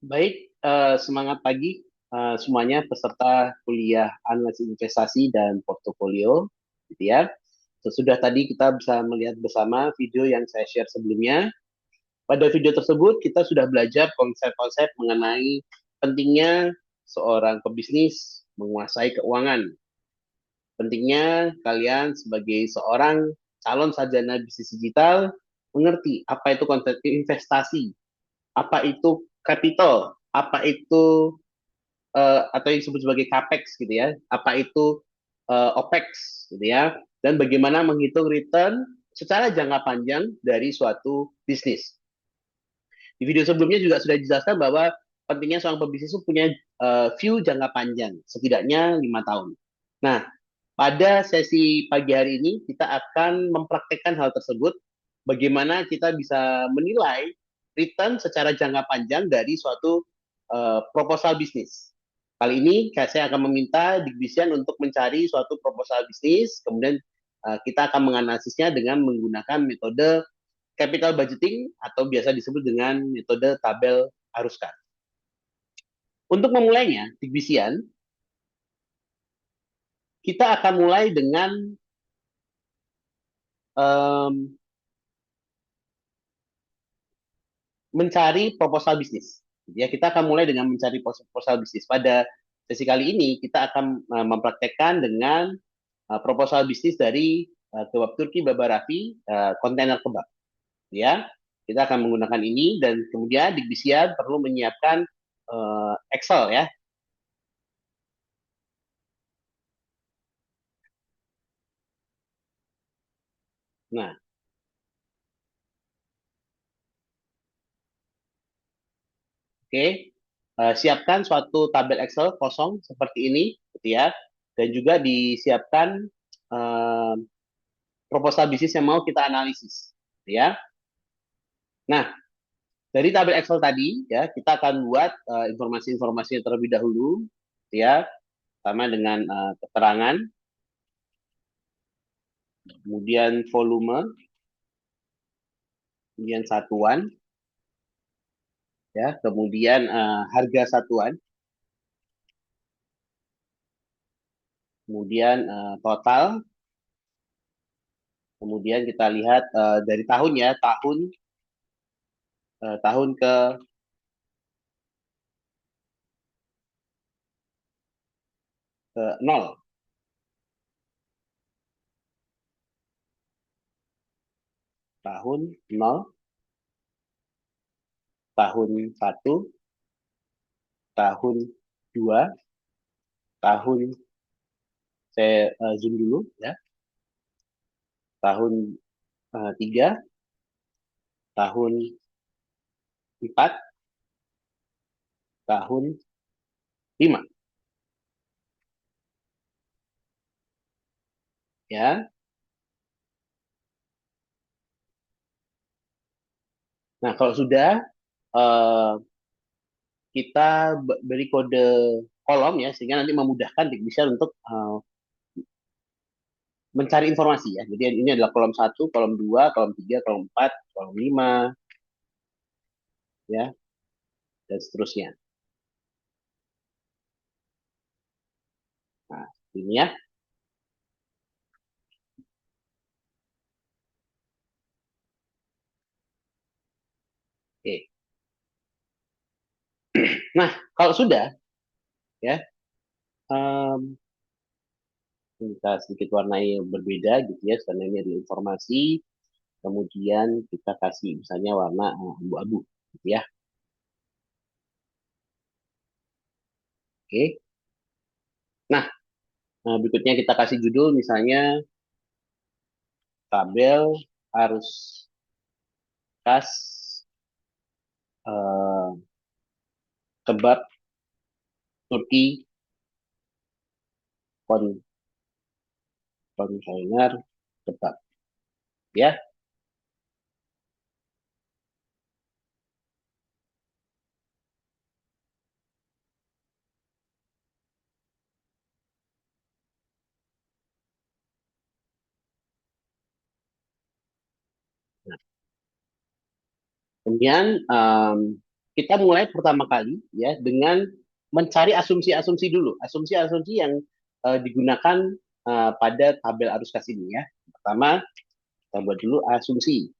Baik, semangat pagi semuanya peserta kuliah analisis investasi dan portofolio, gitu ya. Sesudah tadi kita bisa melihat bersama video yang saya share sebelumnya. Pada video tersebut kita sudah belajar konsep-konsep mengenai pentingnya seorang pebisnis menguasai keuangan. Pentingnya kalian sebagai seorang calon sarjana bisnis digital mengerti apa itu konsep investasi, apa itu capital, apa itu atau yang disebut sebagai capex gitu ya. Apa itu opex gitu ya. Dan bagaimana menghitung return secara jangka panjang dari suatu bisnis. Di video sebelumnya juga sudah dijelaskan bahwa pentingnya seorang pebisnis itu punya view jangka panjang, setidaknya 5 tahun. Nah, pada sesi pagi hari ini kita akan mempraktekkan hal tersebut, bagaimana kita bisa menilai return secara jangka panjang dari suatu proposal bisnis. Kali ini saya akan meminta Digbisian untuk mencari suatu proposal bisnis, kemudian kita akan menganalisisnya dengan menggunakan metode capital budgeting atau biasa disebut dengan metode tabel aruskan. Untuk memulainya, Digbisian, kita akan mulai dengan um, mencari proposal bisnis. Ya, kita akan mulai dengan mencari proposal bisnis. Pada sesi kali ini kita akan mempraktekkan dengan proposal bisnis dari kebab Turki Baba Raffi, kontainer kebab. Ya, kita akan menggunakan ini dan kemudian Digbisian perlu menyiapkan Excel ya. Nah, oke, siapkan suatu tabel Excel kosong seperti ini, gitu ya, dan juga disiapkan uh, proposal bisnis yang mau kita analisis, gitu ya. Nah, dari tabel Excel tadi, ya, kita akan buat informasi-informasi terlebih dahulu, gitu ya, sama dengan keterangan, kemudian volume, kemudian satuan, ya, kemudian harga satuan, kemudian total, kemudian kita lihat dari tahun ya, tahun ke 0, tahun 0, tahun 1, tahun 2, tahun saya zoom dulu ya, tahun 3, tahun 4, tahun 5 ya. Nah, kalau sudah uh, kita beri kode kolom ya sehingga nanti memudahkan bisa untuk mencari informasi ya. Jadi ini adalah kolom 1, kolom 2, kolom 3, kolom 4, kolom 5 ya dan seterusnya. Nah, ini ya. Oke. Nah, kalau sudah ya um, kita sedikit warnai yang berbeda gitu ya karena ini adalah informasi, kemudian kita kasih misalnya warna abu-abu gitu ya. Oke. Nah, berikutnya kita kasih judul misalnya tabel arus kas eh, kebab Turki kon kontainer kebab ya. Nah, kemudian kita mulai pertama kali ya dengan mencari asumsi-asumsi dulu, asumsi-asumsi yang digunakan pada tabel arus kas ini ya. Pertama, kita buat dulu asumsi,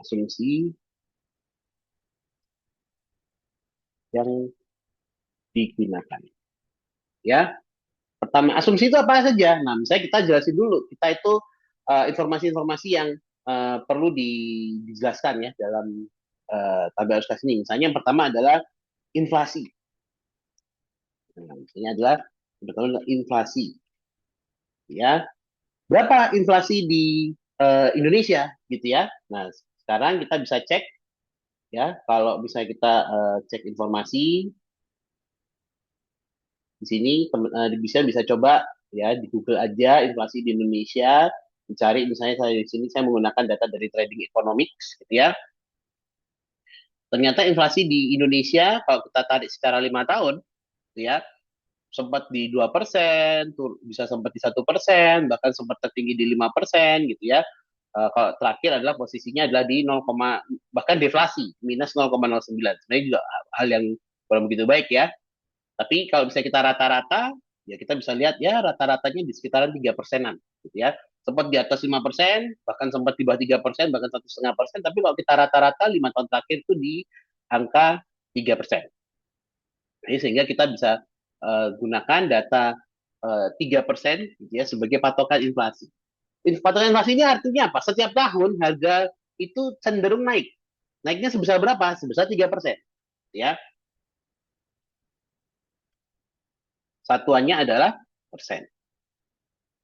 asumsi yang digunakan. Ya, pertama asumsi itu apa saja? Nah, misalnya kita jelasin dulu, kita itu informasi-informasi yang perlu dijelaskan ya dalam tabel arus kas ini. Misalnya yang pertama adalah inflasi. Nah, misalnya adalah yang pertama adalah inflasi. Ya, berapa inflasi di Indonesia gitu ya? Nah, sekarang kita bisa cek ya, kalau misalnya kita cek informasi di sini bisa bisa coba ya di Google aja inflasi di Indonesia, dicari misalnya saya di sini saya menggunakan data dari Trading Economics gitu ya. Ternyata inflasi di Indonesia kalau kita tarik secara 5 tahun gitu ya sempat di 2%, bisa sempat di 1%, bahkan sempat tertinggi di 5% gitu ya. Kalau terakhir adalah posisinya adalah di 0, bahkan deflasi minus 0,09. Sebenarnya juga hal yang belum begitu baik ya. Tapi kalau bisa kita rata-rata, ya kita bisa lihat ya rata-ratanya di sekitaran 3%-an gitu ya. Sempat di atas 5%, bahkan sempat di bawah 3%, bahkan 1,5%. Tapi kalau kita rata-rata 5 tahun terakhir itu di angka 3%. Jadi sehingga kita bisa gunakan data 3% gitu ya sebagai patokan inflasi. Patokan inflasi ini artinya apa? Setiap tahun harga itu cenderung naik. Naiknya sebesar berapa? Sebesar 3%. Ya, satuannya adalah persen.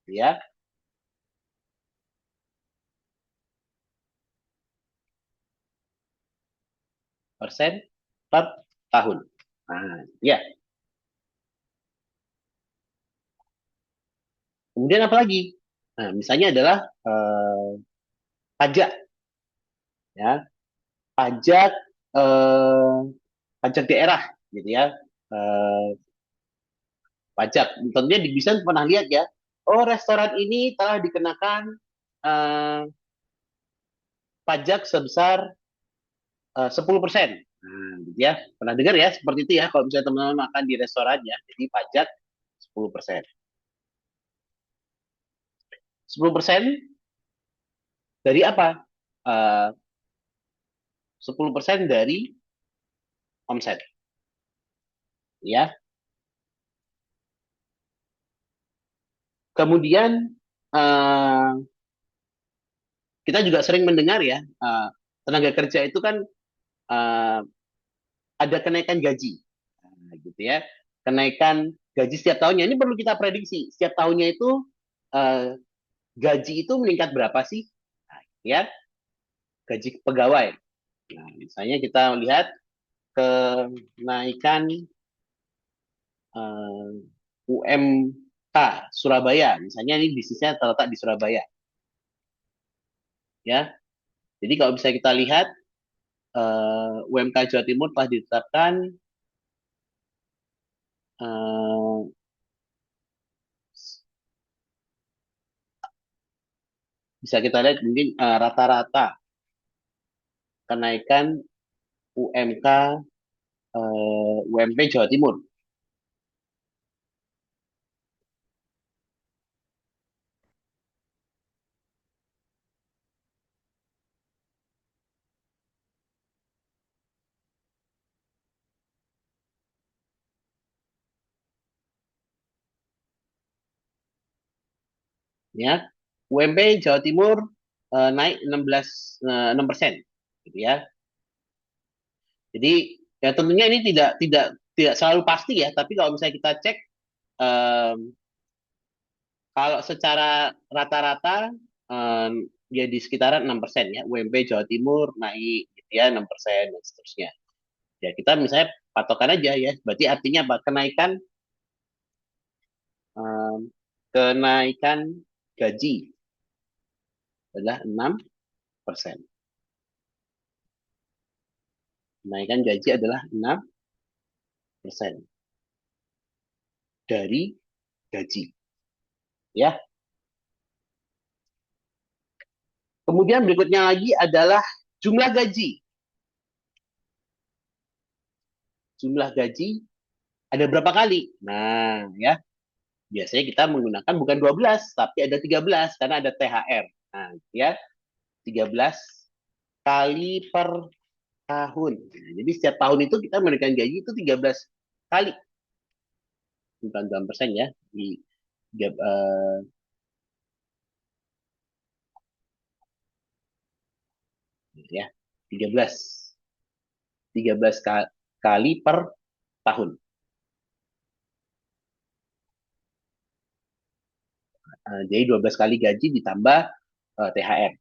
Ya, persen per tahun. Nah, ya. Kemudian apa lagi? Nah, misalnya adalah pajak, ya, pajak eh, pajak daerah, gitu ya. Eh, Pajak, tentunya di bisa pernah lihat ya. Oh, restoran ini telah dikenakan eh, pajak sebesar 10%. Nah, gitu ya. Pernah dengar ya seperti itu ya kalau misalnya teman-teman makan di restoran ya. Jadi pajak 10%. 10% dari apa? Eh, 10% dari omset. Ya. Kemudian eh, kita juga sering mendengar ya, tenaga kerja itu kan eh, ada kenaikan gaji. Nah, gitu ya. Kenaikan gaji setiap tahunnya. Ini perlu kita prediksi. Setiap tahunnya itu eh, gaji itu meningkat berapa sih? Nah, ya, gaji pegawai. Nah, misalnya kita melihat kenaikan UMK Surabaya, misalnya ini bisnisnya terletak di Surabaya, ya. Jadi kalau bisa kita lihat UMK Jawa Timur telah ditetapkan eh, bisa kita lihat mungkin rata-rata kenaikan UMK UMP Jawa Timur, ya. UMP Jawa Timur naik 6%, gitu ya. Jadi ya tentunya ini tidak selalu pasti ya, tapi kalau misalnya kita cek em, kalau secara rata-rata ya di sekitaran 6% ya. UMP Jawa Timur naik gitu ya 6% dan seterusnya. Ya kita misalnya patokan aja ya. Berarti artinya apa? Em, Kenaikan gaji adalah 6%. Kenaikan gaji adalah 6% dari gaji. Ya. Kemudian berikutnya lagi adalah jumlah gaji. jumlah gaji ada berapa kali? Nah, ya, biasanya kita menggunakan bukan 12, tapi ada 13 karena ada THR. Nah, ya, 13 kali per tahun. Nah, jadi setiap tahun itu kita memberikan gaji itu 13 kali. Bukan dalam persen ya. Di, ya, 13. 13 kali per tahun. Jadi 12 kali gaji ditambah THR.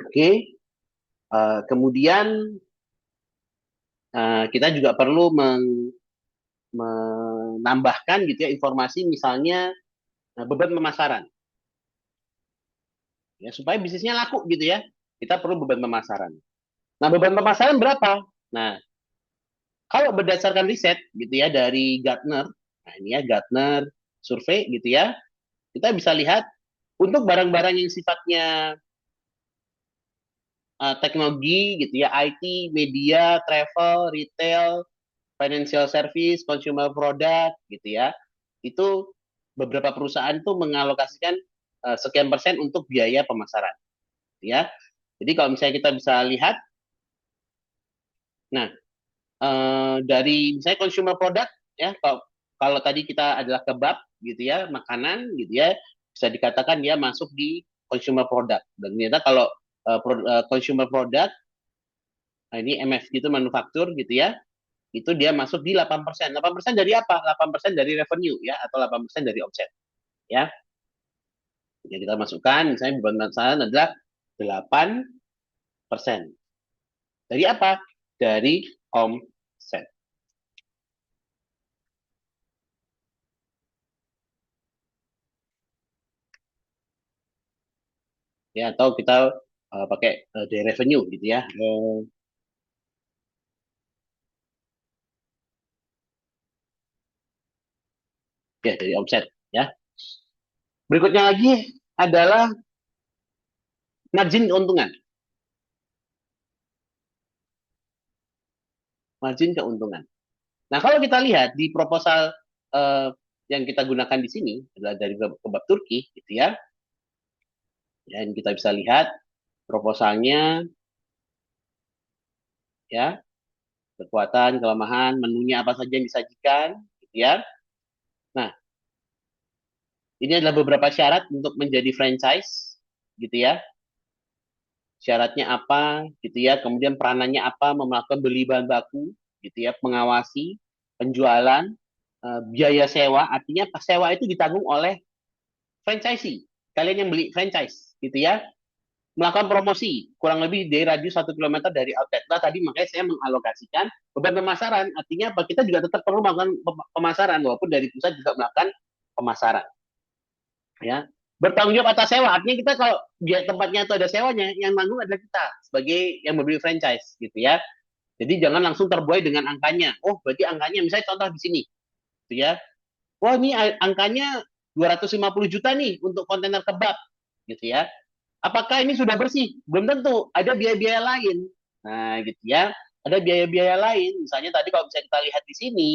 Oke. Kemudian kita juga perlu menambahkan gitu ya informasi misalnya beban pemasaran ya supaya bisnisnya laku gitu ya. Kita perlu beban pemasaran. Nah, beban pemasaran berapa? Nah, kalau berdasarkan riset gitu ya dari Gartner, nah ini ya Gartner survei gitu ya, kita bisa lihat untuk barang-barang yang sifatnya teknologi gitu ya, IT, media, travel, retail, financial service, consumer product gitu ya. Itu beberapa perusahaan tuh mengalokasikan sekian persen untuk biaya pemasaran ya. Jadi kalau misalnya kita bisa lihat, nah dari misalnya consumer product ya, kalau tadi kita adalah kebab gitu ya, makanan gitu ya, bisa dikatakan dia masuk di consumer product. Dan ternyata kalau consumer product, nah ini MF gitu manufaktur gitu ya, itu dia masuk di 8%. 8% dari apa? 8% dari revenue ya, atau 8% dari omset ya. Jadi kita masukkan misalnya beban pemasaran adalah 8%. Dari apa? Dari omset. Ya, atau kita pakai dari revenue gitu ya. Ya, dari omset ya. Berikutnya lagi adalah margin keuntungan. Margin keuntungan. Nah, kalau kita lihat di proposal uh, yang kita gunakan di sini adalah dari kebab Turki gitu ya. Dan kita bisa lihat proposalnya ya, kekuatan, kelemahan, menunya apa saja yang disajikan gitu ya. Nah, ini adalah beberapa syarat untuk menjadi franchise gitu ya. Syaratnya apa gitu ya, kemudian peranannya apa, melakukan beli bahan baku gitu ya, mengawasi penjualan, biaya sewa, artinya sewa itu ditanggung oleh franchisee, kalian yang beli franchise gitu ya, melakukan promosi kurang lebih dari radius 1 kilometer dari outlet. Nah, tadi makanya saya mengalokasikan beban pemasaran, artinya apa, kita juga tetap perlu melakukan pemasaran walaupun dari pusat juga melakukan pemasaran ya. Bertanggung jawab atas sewa, artinya kita kalau dia tempatnya itu ada sewanya, yang nanggung adalah kita sebagai yang membeli franchise gitu ya. Jadi jangan langsung terbuai dengan angkanya. Oh, berarti angkanya misalnya contoh di sini gitu ya. Wah, ini angkanya 250 juta nih untuk kontainer kebab gitu ya. Apakah ini sudah bersih? Belum tentu. Ada biaya-biaya lain. Nah, gitu ya. Ada biaya-biaya lain. Misalnya tadi kalau bisa kita lihat di sini,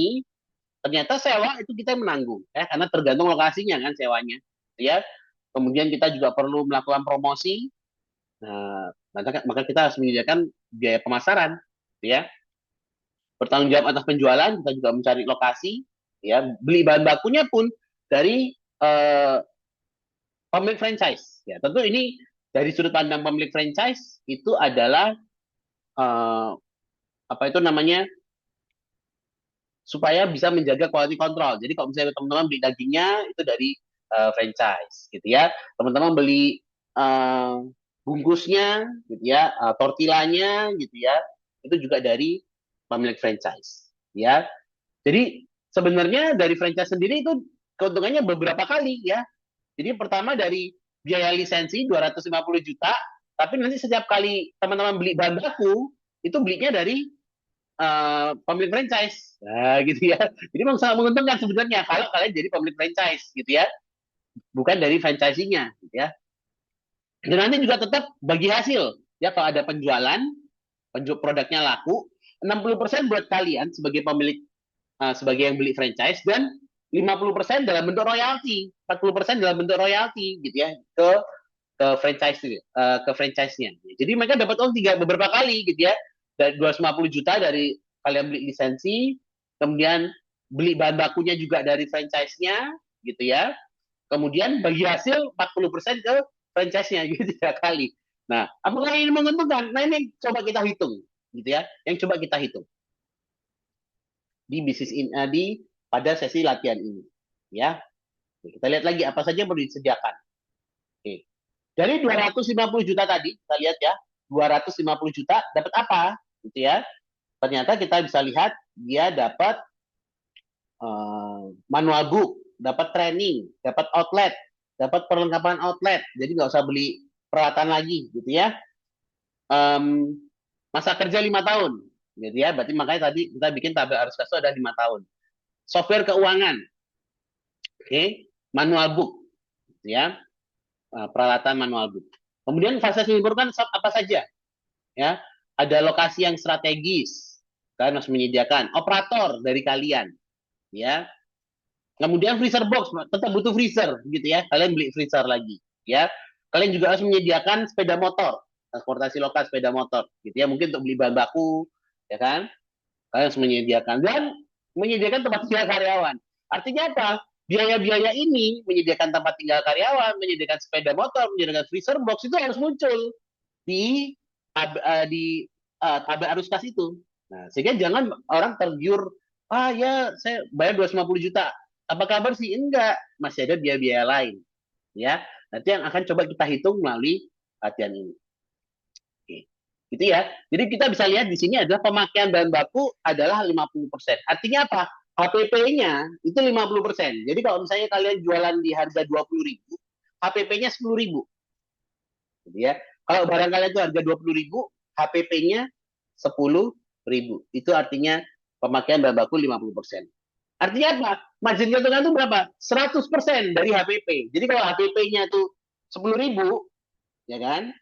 ternyata sewa itu kita menanggung ya, karena tergantung lokasinya kan sewanya. Gitu ya. Kemudian kita juga perlu melakukan promosi. Nah, maka kita harus menyediakan biaya pemasaran, gitu ya. Bertanggung jawab atas penjualan, kita juga mencari lokasi, ya. Beli bahan bakunya pun dari pemilik franchise. Ya, tentu ini dari sudut pandang pemilik franchise itu adalah uh, apa itu namanya, supaya bisa menjaga quality control. Jadi kalau misalnya teman-teman beli dagingnya itu dari franchise, gitu ya. Teman-teman beli uh, bungkusnya, gitu ya, tortillanya, gitu ya, itu juga dari pemilik franchise, ya. Jadi sebenarnya dari franchise sendiri itu keuntungannya beberapa kali ya. Jadi pertama dari biaya lisensi 250 juta, tapi nanti setiap kali teman-teman beli bahan baku, itu belinya dari pemilik franchise. Nah, gitu ya. Jadi memang sangat menguntungkan sebenarnya kalau kalian jadi pemilik franchise gitu ya, bukan dari franchising-nya gitu ya. Dan nanti juga tetap bagi hasil ya, kalau ada penjualan, produknya laku, 60% buat kalian sebagai pemilik, sebagai yang beli franchise, dan 50% dalam bentuk royalti, 40% dalam bentuk royalti gitu ya, ke franchise-nya. Jadi mereka dapat uang beberapa kali gitu ya. Dari 250 juta dari kalian beli lisensi, kemudian beli bahan bakunya juga dari franchise-nya gitu ya. Kemudian bagi hasil 40% ke franchise-nya gitu ya kali. Nah, apakah ini menguntungkan? Nah, ini coba kita hitung gitu ya. Yang coba kita hitung di bisnis ini, pada sesi latihan ini ya. Kita lihat lagi apa saja yang perlu disediakan. Oke. Dari 250 juta tadi, kita lihat ya, 250 juta dapat apa? Gitu ya. Ternyata kita bisa lihat dia dapat manual book, dapat training, dapat outlet, dapat perlengkapan outlet. Jadi nggak usah beli peralatan lagi, gitu ya. Um, Masa kerja 5 tahun, gitu ya. Berarti makanya tadi kita bikin tabel arus kas ada 5 tahun. Software keuangan, oke, manual book, gitu ya. Peralatan manual book. Kemudian fasilitas yang diperlukan apa saja? Ya, ada lokasi yang strategis, kalian harus menyediakan operator dari kalian, ya. Kemudian freezer box, tetap butuh freezer, gitu ya. Kalian beli freezer lagi, ya. Kalian juga harus menyediakan sepeda motor, transportasi lokal sepeda motor, gitu ya. Mungkin untuk beli bahan baku, ya kan. Kalian harus menyediakan dan menyediakan tempat tinggal karyawan. Artinya apa? Biaya-biaya ini menyediakan tempat tinggal karyawan, menyediakan sepeda motor, menyediakan freezer box itu harus muncul di di tabel arus kas itu. Nah, sehingga jangan orang tergiur, ya saya bayar 250 juta. Apa kabar sih? Enggak, masih ada biaya-biaya lain. Ya, nanti yang akan coba kita hitung melalui latihan ini. Oke. Gitu ya. Jadi kita bisa lihat di sini adalah pemakaian bahan baku adalah 50%. Artinya apa? HPP-nya itu 50%. Jadi kalau misalnya kalian jualan di harga 20.000, HPP-nya 10.000. Gitu ya. Kalau barang kalian itu harga 20.000, HPP-nya 10.000. Itu artinya pemakaian bahan baku 50%. Artinya apa? Margin keuntungan itu berapa? 100% dari HPP. Jadi kalau HPP-nya itu 10.000, ya kan?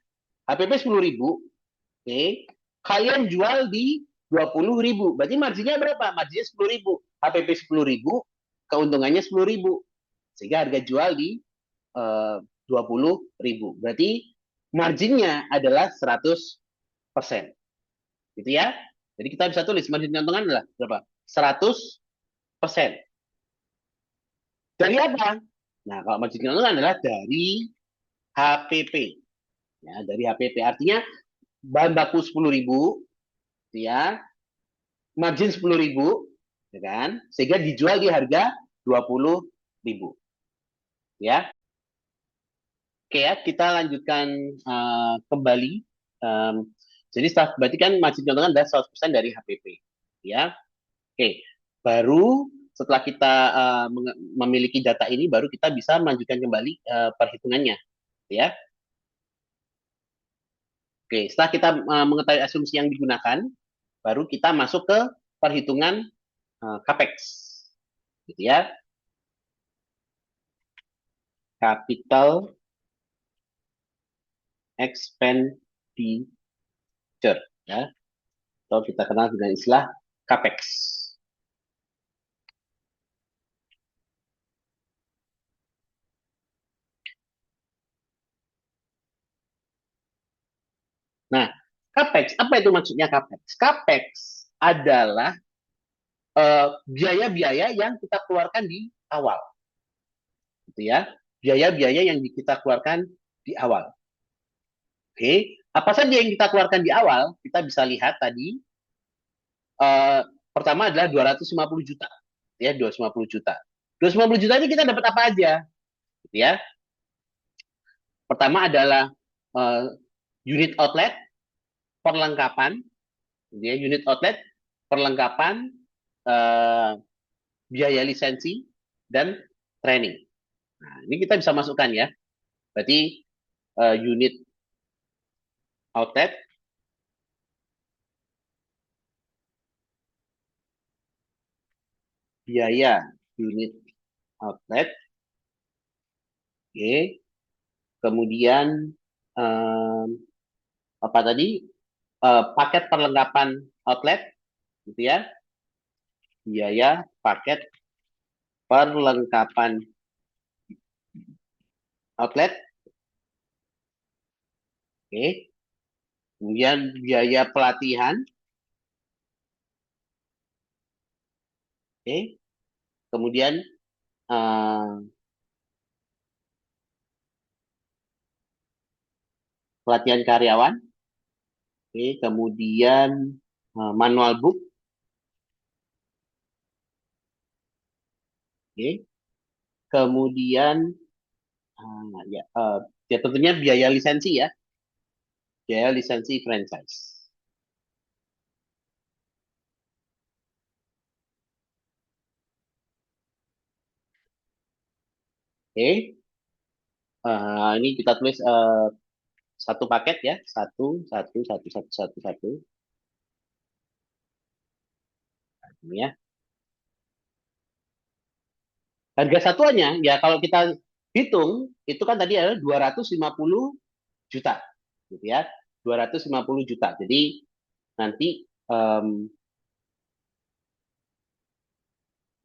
HPP 10.000, oke. Kalian jual di 20.000. Berarti marginnya berapa? Marginnya 10.000. HPP 10.000, keuntungannya 10.000. Sehingga harga jual di 20.000. Berarti marginnya adalah 100%. Gitu ya. Jadi kita bisa tulis margin keuntungan adalah berapa? 100%. Dari apa? Nah, kalau margin keuntungan adalah dari HPP. Ya, dari HPP. Artinya bahan baku 10.000, ya, margin 10.000, ya kan? Sehingga dijual di harga 20.000. Ya. Oke ya, kita lanjutkan kembali. Jadi berarti kan margin keuntungan adalah 100% dari HPP. Ya. Oke. Baru setelah kita memiliki data ini, baru kita bisa melanjutkan kembali perhitungannya. Ya. Oke, setelah kita mengetahui asumsi yang digunakan, baru kita masuk ke perhitungan capex. Gitu ya. Capital expenditure, ya. Atau kita kenal dengan istilah capex. Nah, capex, apa itu maksudnya capex? Capex adalah biaya-biaya yang kita keluarkan di awal, gitu ya. Biaya-biaya yang kita keluarkan di awal. Oke, apa saja yang kita keluarkan di awal? Kita bisa lihat tadi, pertama adalah 250 juta, ya, 250 juta. 250 juta ini kita dapat apa aja, gitu ya. Pertama adalah unit outlet, perlengkapan, gitu ya, unit outlet, perlengkapan, uh, biaya lisensi, dan training. Nah, ini kita bisa masukkan ya. Berarti unit outlet, biaya unit outlet, oke. Okay. Kemudian apa tadi? Paket perlengkapan outlet, gitu ya. Biaya paket perlengkapan outlet, oke. Kemudian biaya pelatihan, oke. Kemudian eh, pelatihan karyawan, oke. Kemudian manual book, oke. Kemudian ya tentunya biaya lisensi ya, biaya lisensi franchise. Oke. Ini kita tulis satu paket ya, satu, satu, satu, satu, satu, satu. Ini ya. Harga satuannya ya kalau kita hitung itu kan tadi adalah 250 juta, gitu ya. 250 juta. Jadi nanti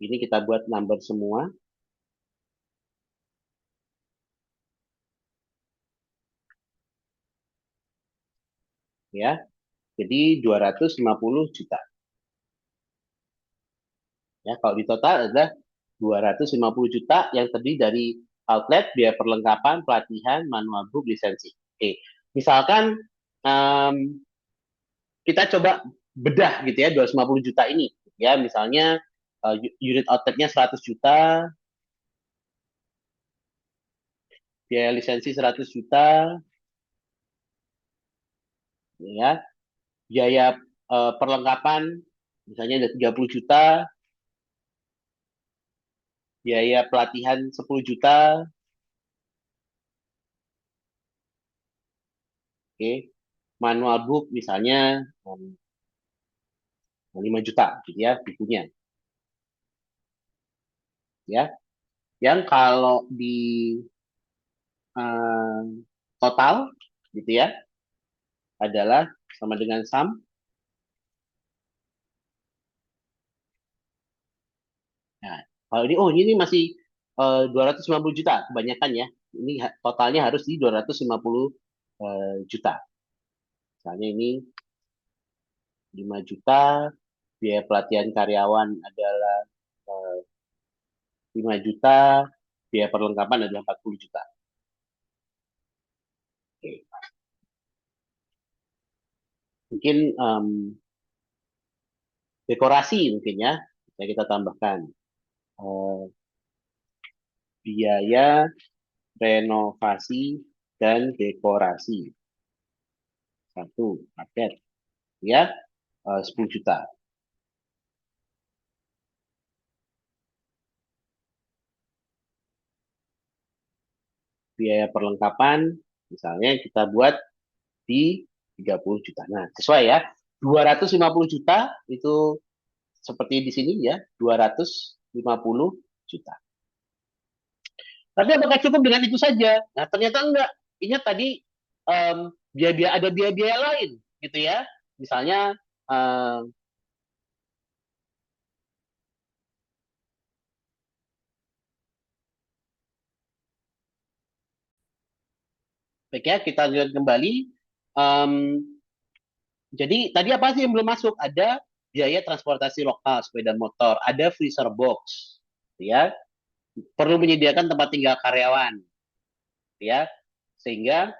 ini kita buat number semua ya. Jadi 250 juta. Ya, kalau di total adalah 250 juta yang terdiri dari outlet, biaya perlengkapan, pelatihan, manual book, lisensi. Oke. Misalkan um, kita coba bedah gitu ya 250 juta ini. Ya, misalnya unit outletnya 100 juta, biaya lisensi 100 juta, ya. Biaya perlengkapan misalnya ada 30 juta, biaya pelatihan 10 juta, oke. Manual book misalnya 5 juta gitu ya bukunya ya. Yang kalau di eh, total gitu ya adalah sama dengan sum. Nah, kalau ini ini masih 250 juta kebanyakan ya. Ini totalnya harus di 250 juta. Misalnya ini 5 juta, biaya pelatihan karyawan adalah eh, 5 juta, biaya perlengkapan adalah 40 juta. Oke. Mungkin dekorasi mungkin ya, bisa kita tambahkan eh, biaya renovasi dan dekorasi satu paket ya 10 juta. Biaya perlengkapan misalnya kita buat di 30 juta. Nah, sesuai ya. 250 juta itu seperti di sini ya, 250 juta. Tapi apakah cukup dengan itu saja? Nah, ternyata enggak. Ingat tadi biaya-biaya ada biaya-biaya lain gitu ya. Misalnya baik ya, kita lihat kembali. Um, jadi tadi apa sih yang belum masuk? Ada biaya transportasi lokal, sepeda motor, ada freezer box, ya. Perlu menyediakan tempat tinggal karyawan, ya. Sehingga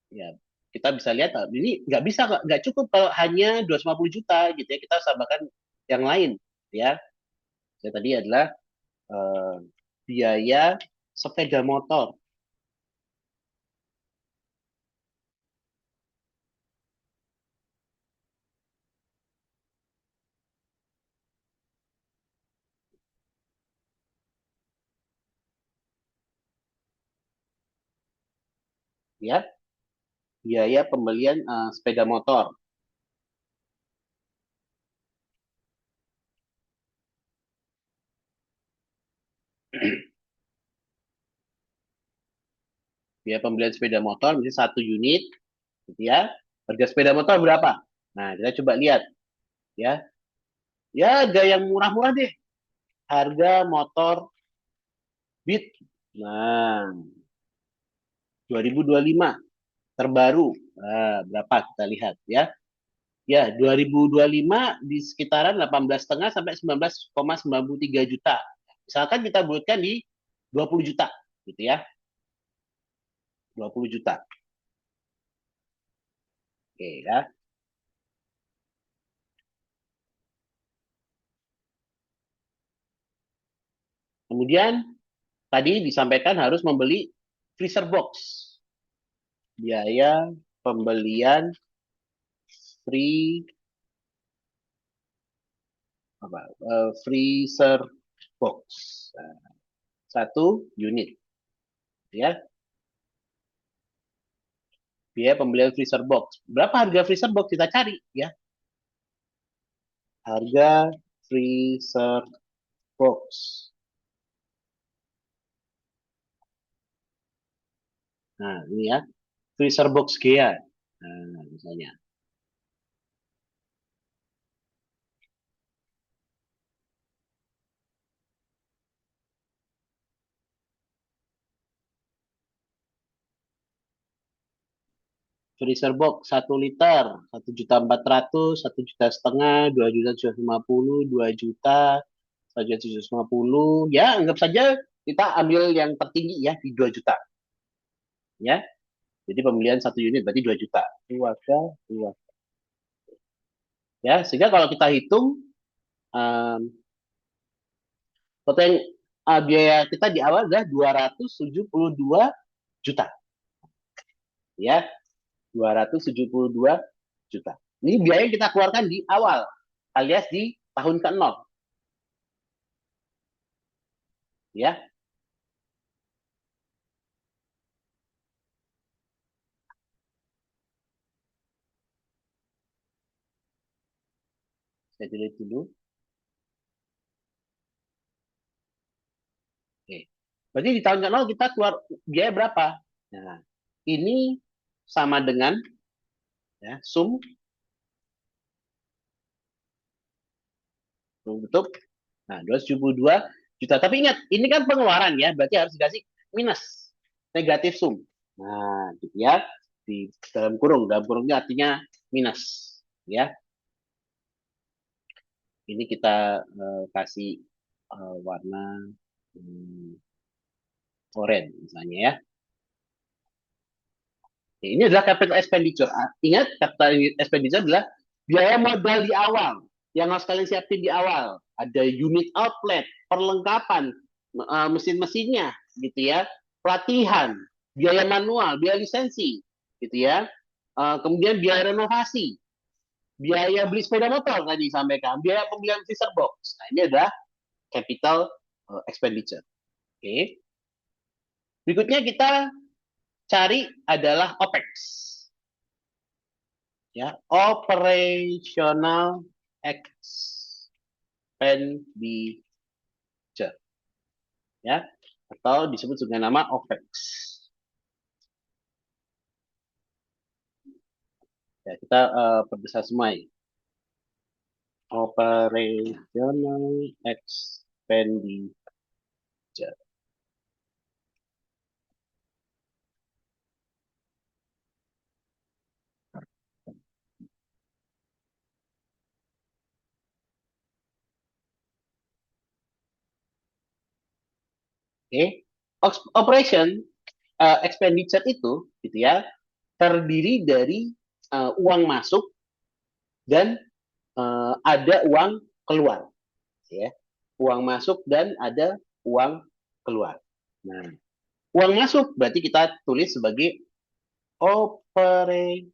ya kita bisa lihat ini nggak bisa nggak cukup kalau hanya 250 juta gitu ya. Kita harus tambahkan yang lain, ya. Saya tadi adalah eh, biaya sepeda motor, ya. Biaya pembelian sepeda motor, biaya pembelian sepeda motor misalnya satu unit, gitu ya. Harga sepeda motor berapa? Nah, kita coba lihat, ya. Ya, harga yang murah-murah deh. Harga motor Beat. Nah, 2025 terbaru. Nah, berapa kita lihat ya. Ya, 2025 di sekitaran 18,5 sampai 19,93 juta. Misalkan kita buatkan di 20 juta gitu ya. 20 juta. Oke ya. Kemudian tadi disampaikan harus membeli freezer box. Biaya pembelian free apa? Freezer box. Nah, satu unit ya. Biaya pembelian freezer box. Berapa harga freezer box kita cari ya? Harga freezer box. Nah, ini ya. Freezer box Gea. Nah, misalnya. Freezer box 1 liter, 1,4 juta, 1,5 juta, 2,750, 2 juta, 1,750. Ya, anggap saja kita ambil yang tertinggi ya di 2 juta. Ya, jadi pembelian satu unit berarti 2 juta. Dua, dua. Ya, sehingga kalau kita hitung um, total biaya kita di awal adalah 272 juta. Ya, 272 juta. Ini biaya yang kita keluarkan di awal alias di tahun ke-0 ya. Saya tulis dulu. Oke. Berarti di tahun ke-0 kita keluar biaya berapa? Nah, ini sama dengan ya, sum tutup. Nah, 272 juta. Tapi ingat, ini kan pengeluaran ya, berarti harus dikasih minus negatif sum. Nah, gitu ya. Di dalam kurungnya artinya minus ya. Ini kita kasih warna hmm, oranye misalnya ya. Oke, ini adalah capital expenditure. Ingat, capital expenditure adalah biaya modal di awal yang harus kalian siapin di awal. Ada unit outlet, perlengkapan, mesin-mesinnya, gitu ya, pelatihan, biaya manual, biaya lisensi, gitu ya. Kemudian biaya renovasi, biaya beli sepeda motor tadi disampaikan, biaya pembelian freezer box. Nah, ini adalah capital expenditure. Oke. Berikutnya kita cari adalah OPEX. Ya, operational expenditure ya, atau disebut dengan nama OPEX. Ya, kita perbesar semua ya. Operational expenditure. Oke. Operation expenditure itu gitu ya, terdiri dari uang masuk dan ada uang keluar ya. Uang masuk dan ada uang keluar. Nah, uang masuk berarti kita tulis sebagai operational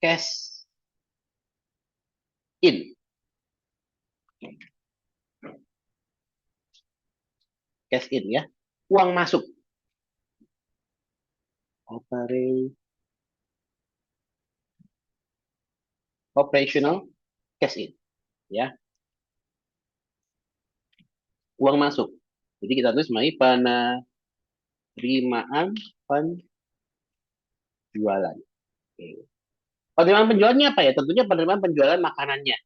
cash in. Cash in ya. Uang masuk. Operational cash in ya. Uang masuk. Jadi kita tulis sebagai penerimaan penjualan. Oke. Penerimaan penjualannya apa ya? Tentunya penerimaan penjualan makanannya,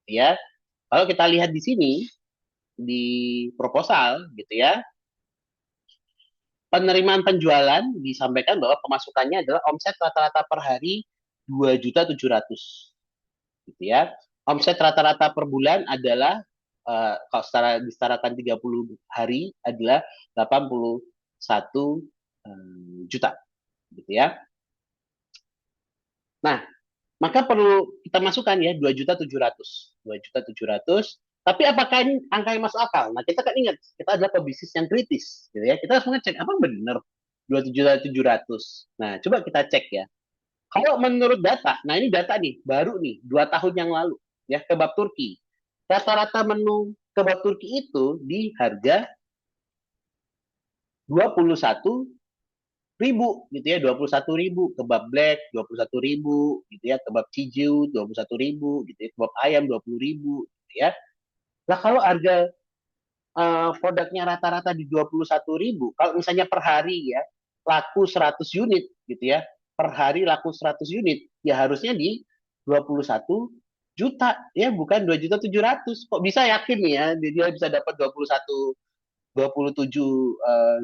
ya. Kalau kita lihat di sini di proposal, gitu ya, penerimaan penjualan disampaikan bahwa pemasukannya adalah omset rata-rata per hari 2.700.000, gitu ya. Omset rata-rata per bulan adalah kalau secara disetarakan 30 hari adalah 81 juta, gitu ya. Nah, maka perlu kita masukkan ya 2.700.000. 2.700.000. Tapi apakah ini angka yang masuk akal? Nah, kita kan ingat, kita adalah pebisnis yang kritis, gitu ya. Kita harus mengecek apa benar 2.700.000. Nah, coba kita cek ya. Kalau menurut data, nah ini data nih, baru nih, 2 tahun yang lalu, ya, kebab Turki. Rata-rata menu kebab Turki itu di harga 21.000, gitu ya, 21.000. Kebab black 21.000, gitu ya, kebab cijiu 21.000, gitu ya, kebab ayam 20.000, gitu ya. Nah, kalau harga produknya rata-rata di 21.000, kalau misalnya per hari ya laku 100 unit, gitu ya, per hari laku 100 unit, ya harusnya di 21 juta, ya, bukan 2.700.000. Kok bisa yakin nih ya dia bisa dapat 27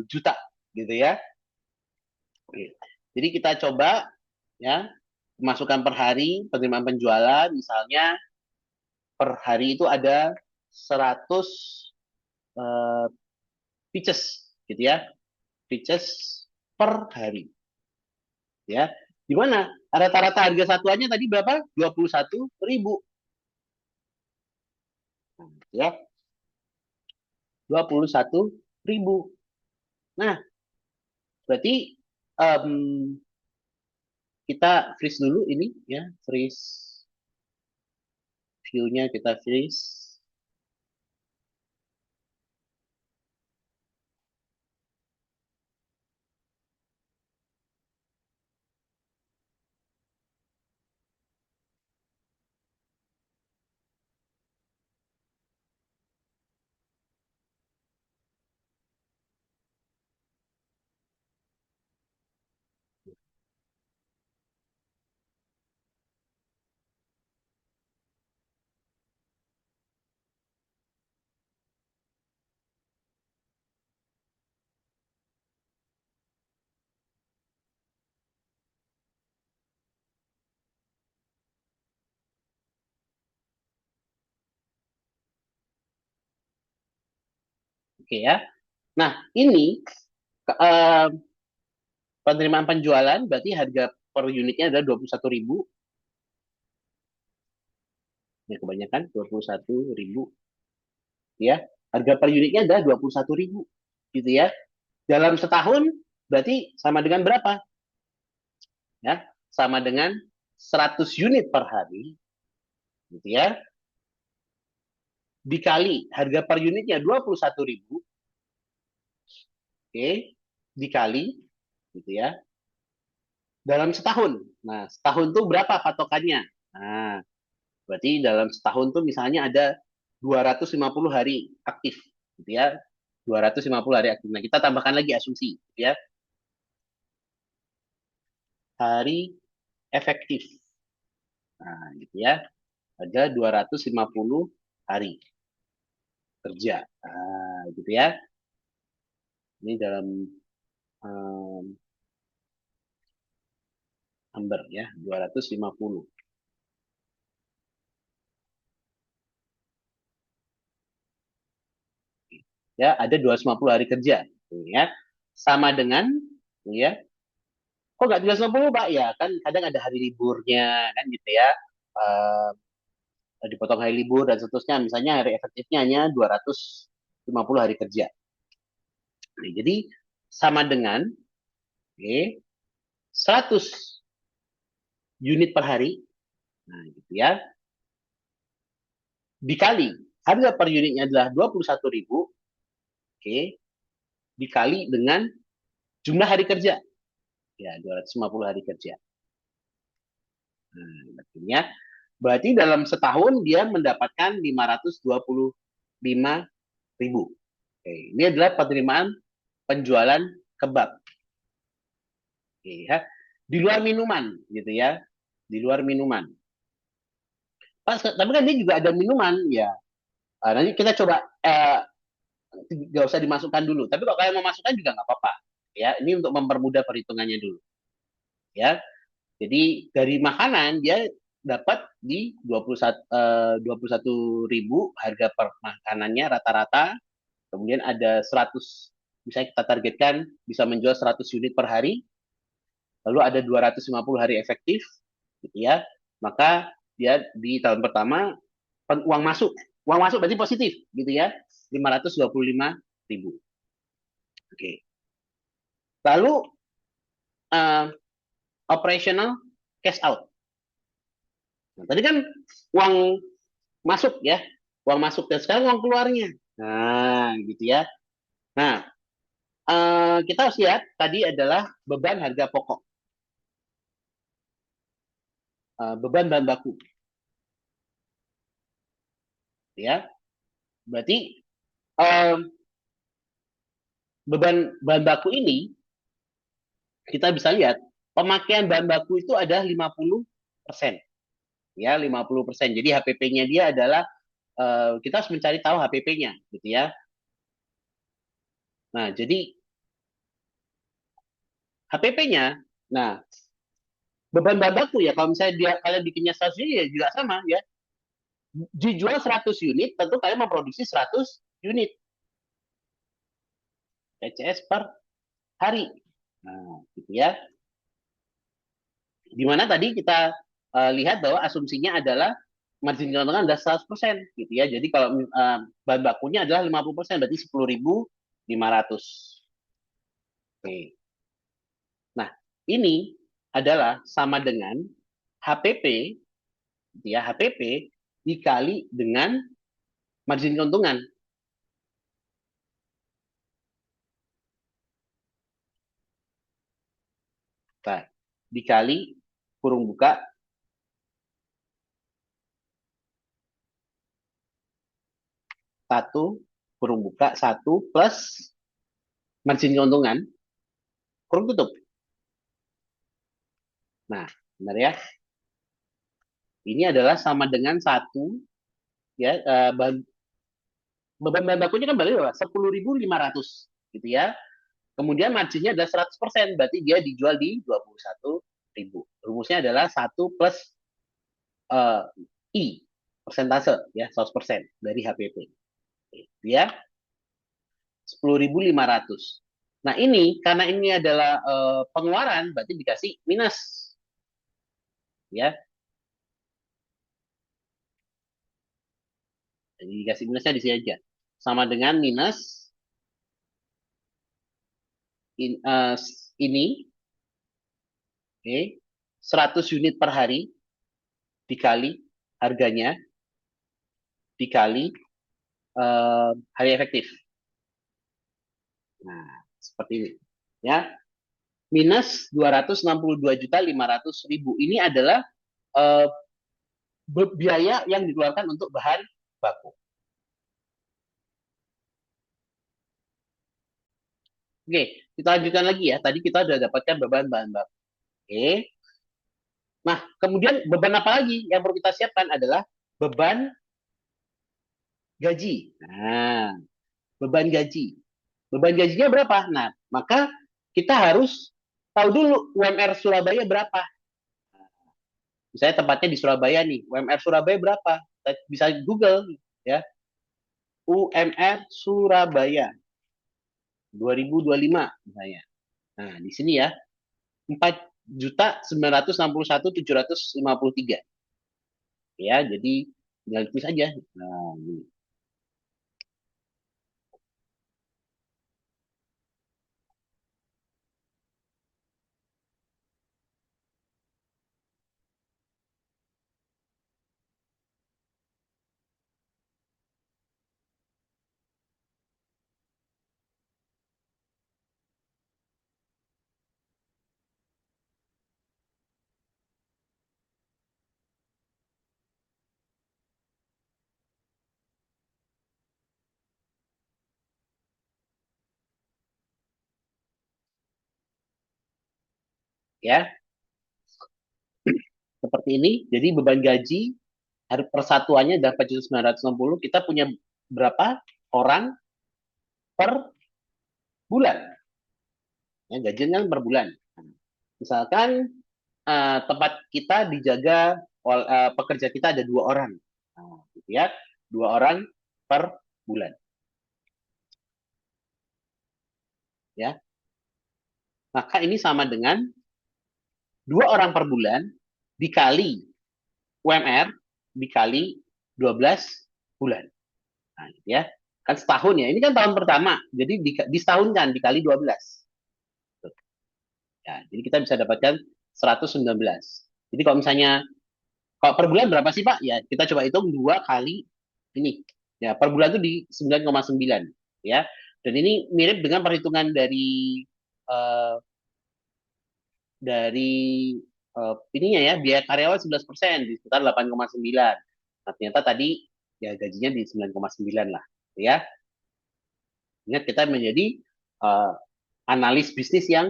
juta, gitu ya. Oke. Jadi kita coba ya, masukan per hari penerimaan penjualan misalnya per hari itu ada 100 uh, pitches, gitu ya, pitches per hari, ya. Di mana rata-rata harga satuannya tadi berapa? 21.000, ya, 21.000. Nah, berarti um, kita freeze dulu ini ya, freeze view-nya, kita freeze. Oke ya. Nah, ini uh, penerimaan penjualan berarti harga per unitnya adalah 21.000. Ya, kebanyakan 21.000, ya. Harga per unitnya adalah 21.000, gitu ya. Dalam setahun berarti sama dengan berapa? Ya, sama dengan 100 unit per hari, gitu ya. Dikali harga per unitnya 21.000, oke, dikali, gitu ya, dalam setahun. Nah, setahun tuh berapa patokannya? Nah, berarti dalam setahun tuh misalnya ada 250 hari aktif, gitu ya. 250 hari aktif. Nah, kita tambahkan lagi asumsi, gitu ya. Hari efektif. Nah, gitu ya. Ada 250 hari kerja. Nah, gitu ya. Ini dalam um, number ya, 250. Ya, ada 250 hari kerja, gitu ya. Sama dengan, ya, kok nggak 250 Pak? Ya, kan kadang ada hari liburnya, kan, gitu ya. Uh, Dipotong hari libur dan seterusnya. Misalnya hari efektifnya hanya 250 hari kerja. Nah, jadi sama dengan, okay, 100 unit per hari. Nah, gitu ya. Dikali harga per unitnya adalah 21.000, oke, dikali dengan jumlah hari kerja. Ya, 250 hari kerja. Nah, artinya berarti dalam setahun dia mendapatkan 525.000. Oke, ini adalah penerimaan penjualan kebab. Oke, ya. Di luar minuman, gitu ya. di luar minuman. Tapi kan dia juga ada minuman ya. Nanti kita coba nggak usah dimasukkan dulu. Tapi kalau kalian mau masukkan juga nggak apa-apa. Ya, ini untuk mempermudah perhitungannya dulu. Ya, jadi dari makanan dia dapat di 21 ribu harga per makanannya rata-rata. Kemudian ada 100, misalnya kita targetkan bisa menjual 100 unit per hari. Lalu ada 250 hari efektif, gitu ya. Maka dia di tahun pertama uang masuk, uang masuk berarti positif, gitu ya, 525 ribu. Oke. Lalu uh, operational cash out. Nah, tadi kan uang masuk ya, uang masuk dan sekarang uang keluarnya. Nah, gitu ya. Nah, kita harus lihat tadi adalah beban harga pokok, beban bahan baku, ya. Berarti uh, beban bahan baku ini kita bisa lihat pemakaian bahan baku itu ada 50%, ya 50%. Jadi HPP-nya dia adalah kita harus mencari tahu HPP-nya, gitu ya. Nah, jadi HPP-nya, nah beban bahan baku ya kalau misalnya dia kalian bikinnya 100 unit ya juga sama ya. Dijual 100 unit, tentu kalian memproduksi 100 unit TCS per hari. Nah, gitu ya. Dimana tadi kita lihat bahwa asumsinya adalah margin keuntungan adalah 100%, gitu ya. Jadi kalau bahan bakunya adalah 50%, berarti 10.500. Oke. Nah, ini adalah sama dengan HPP, gitu ya, HPP dikali dengan margin keuntungan. Nah, dikali kurung buka 1 kurung buka 1 plus margin keuntungan kurung tutup. Nah, benar ya. Ini adalah sama dengan 1 ya, beban bahan bakunya kan berarti 10.500, gitu ya. Kemudian marginnya adalah 100%, berarti dia dijual di 21 ribu. Rumusnya adalah 1 plus uh, I, persentase ya, 100% dari HPP. Ya, 10.500. Nah, ini karena ini adalah pengeluaran, berarti dikasih minus ya. Jadi dikasih minusnya di sini aja. Sama dengan minus ini, oke, okay, 100 unit per hari dikali harganya dikali hari efektif. Nah, seperti ini. Ya, minus 262.500.000. Ini adalah uh, biaya yang dikeluarkan untuk bahan baku. Oke, kita lanjutkan lagi ya. Tadi kita sudah dapatkan beban bahan baku. Oke. Nah, kemudian beban apa lagi yang perlu kita siapkan adalah beban gaji. Nah, beban gaji. Beban gajinya berapa? Nah, maka kita harus tahu dulu UMR Surabaya berapa. Misalnya tempatnya di Surabaya nih, UMR Surabaya berapa? Bisa Google ya. UMR Surabaya 2025 misalnya. Nah, di sini ya, 4.961.753. Ya, jadi tinggal tulis aja. Nah, ini. Ya, seperti ini. Jadi beban gaji persatuannya adalah 4.960. Kita punya berapa orang per bulan? Ya, gajinya kan per bulan. Misalkan tempat kita dijaga pekerja kita ada 2 orang, gitu ya, 2 orang per bulan, ya. Maka ini sama dengan 2 orang per bulan dikali UMR dikali 12 bulan. Nah, gitu ya. Kan setahun ya. Ini kan tahun pertama. Jadi disetahunkan dikali 12. Ya, jadi kita bisa dapatkan 119. Jadi kalau misalnya kalau per bulan berapa sih Pak? Ya, kita coba hitung 2 kali ini. Ya, per bulan itu di 9,9 ya. Dan ini mirip dengan perhitungan uh, ininya ya, biaya karyawan 11% di sekitar 8,9. Nah, ternyata tadi ya gajinya di 9,9 lah, ya. Ingat kita menjadi uh, analis bisnis yang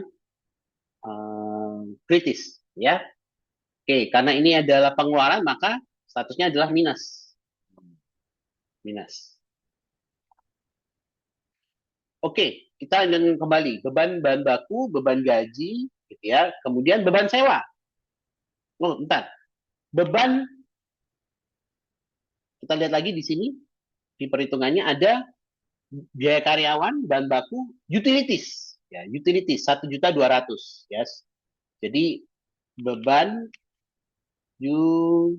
kritis, ya. Oke, karena ini adalah pengeluaran maka statusnya adalah minus. Minus. Oke, kita ingin kembali beban bahan baku, beban gaji, gitu ya. Kemudian beban sewa. Oh, bentar. Beban kita lihat lagi di sini di perhitungannya ada biaya karyawan, bahan baku, utilities. Ya, utilities 1.200.000, yes. Jadi beban utilities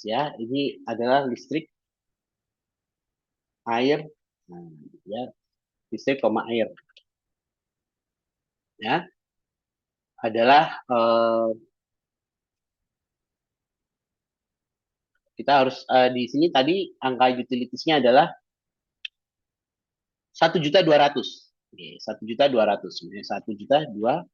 ya, ini adalah listrik, air, nah, ya, listrik koma air, ya, adalah kita harus di sini tadi angka utilitiesnya adalah 1.200.000. Oke, 1.200.000. 1.200.000.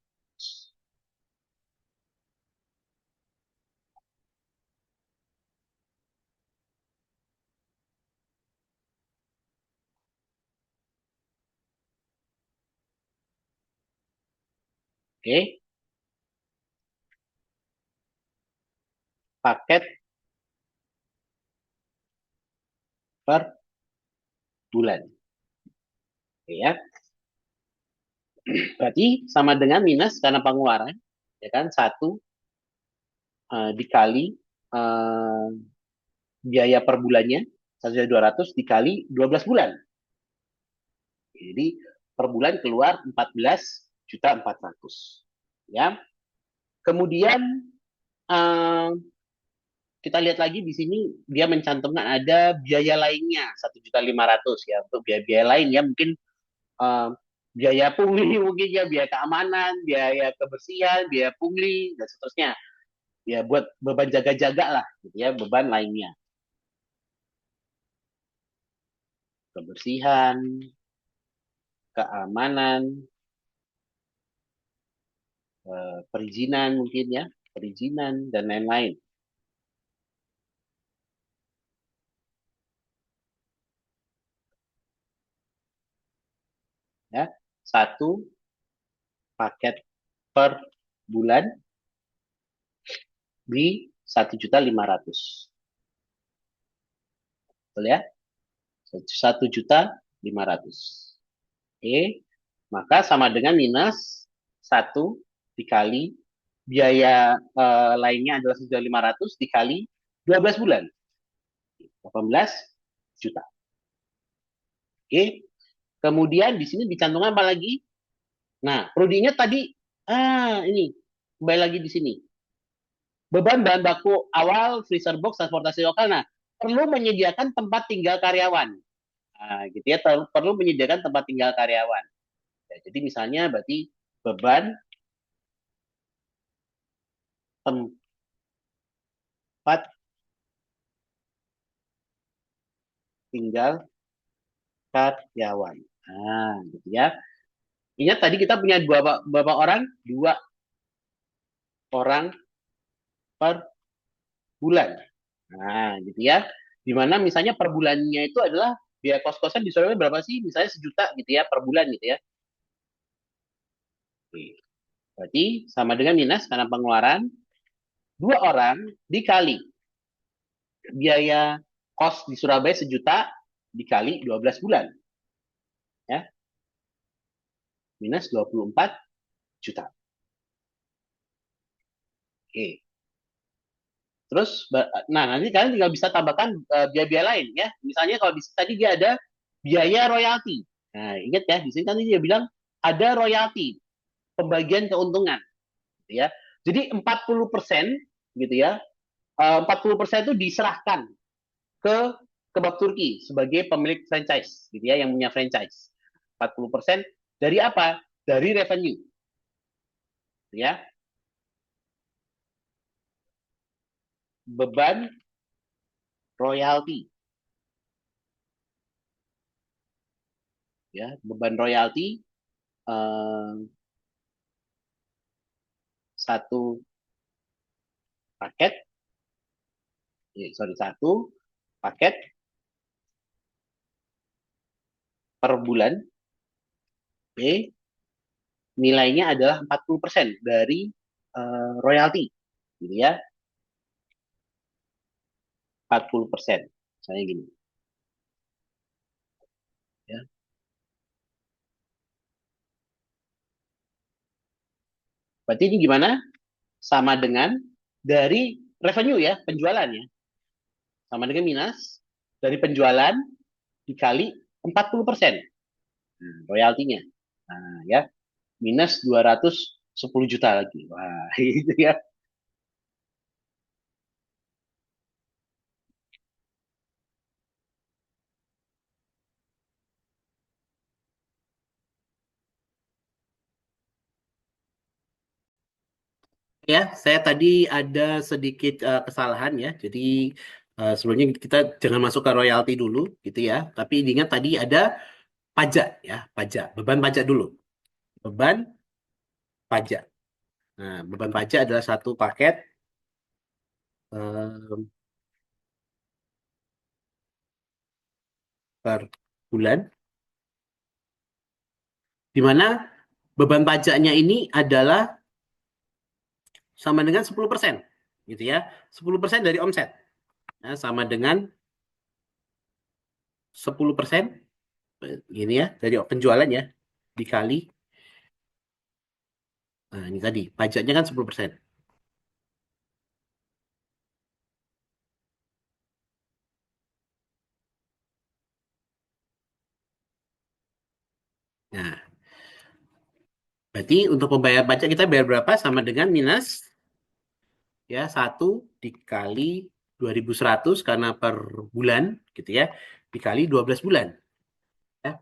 Oke, paket per bulan. Oke, ya. Berarti sama dengan minus karena pengeluaran, ya kan? 1 dikali uh, biaya per bulannya 1.200.000 dikali 12 bulan. Jadi per bulan keluar 14.400.000. Ya. Kemudian uh, kita lihat lagi di sini dia mencantumkan ada biaya lainnya 1.500.000 ya, untuk biaya-biaya lain ya, mungkin uh, biaya pungli, mungkin ya, biaya keamanan, biaya kebersihan, biaya pungli dan seterusnya. Ya buat beban jaga-jaga lah, gitu ya, beban lainnya. Kebersihan, keamanan, perizinan mungkin ya, perizinan dan lain-lain. Ya, 1 paket per bulan di 1.500.000. Betul ya? 1.500.000. Oke, maka sama dengan minus 1 dikali biaya lainnya adalah 1.500.000 dikali 12 bulan. 18 juta. Oke, kemudian di sini dicantumkan apa lagi? Nah, perlu diingat tadi, ini, kembali lagi di sini. Beban bahan baku awal, freezer box, transportasi lokal. Nah, perlu menyediakan tempat tinggal karyawan. Nah, gitu ya, perlu menyediakan tempat tinggal karyawan. Ya, jadi misalnya berarti beban tempat tinggal karyawan. Nah, gitu ya. Ingat tadi kita punya berapa orang? 2 orang per bulan. Nah, gitu ya. Dimana misalnya per bulannya itu adalah biaya kos-kosan di Surabaya berapa sih? Misalnya 1 juta gitu ya per bulan gitu ya. Oke. Berarti sama dengan minus karena pengeluaran 2 orang dikali biaya kos di Surabaya 1 juta dikali 12 bulan. Ya, minus 24 juta. Oke. Terus, nah nanti kalian tinggal bisa tambahkan biaya-biaya lain ya. Misalnya kalau tadi dia ada biaya royalti. Nah, ingat ya, di sini kan dia bilang ada royalti, pembagian keuntungan, gitu ya. Jadi 40% gitu ya. 40% itu diserahkan ke Kebab Turki sebagai pemilik franchise, gitu ya, yang punya franchise. 40% dari apa? Dari revenue, gitu ya. Beban royalti, ya. Beban royalti eh, satu paket, sorry, satu paket per bulan. B, nilainya adalah 40% dari royalti, gitu ya. 40%. Misalnya gini, ya. Berarti ini gimana? Sama dengan dari revenue ya, penjualannya. Sama dengan minus dari penjualan dikali 40% royaltinya. Nah, ya, minus 210 juta lagi. Wah, itu ya. Ya, saya tadi ada sedikit kesalahan ya. Jadi sebelumnya kita jangan masuk ke royalti dulu gitu ya. Tapi diingat tadi ada pajak ya, pajak. Beban pajak dulu. Beban pajak. Nah, beban pajak adalah satu paket eh, per bulan di mana beban pajaknya ini adalah sama dengan 10% gitu ya. 10% dari omset. Nah, sama dengan 10% gini ya dari penjualan ya dikali nah ini tadi pajaknya kan 10%. Nah, berarti untuk pembayaran pajak kita bayar berapa sama dengan minus ya 1 dikali 2.100 karena per bulan gitu ya dikali 12 bulan ya.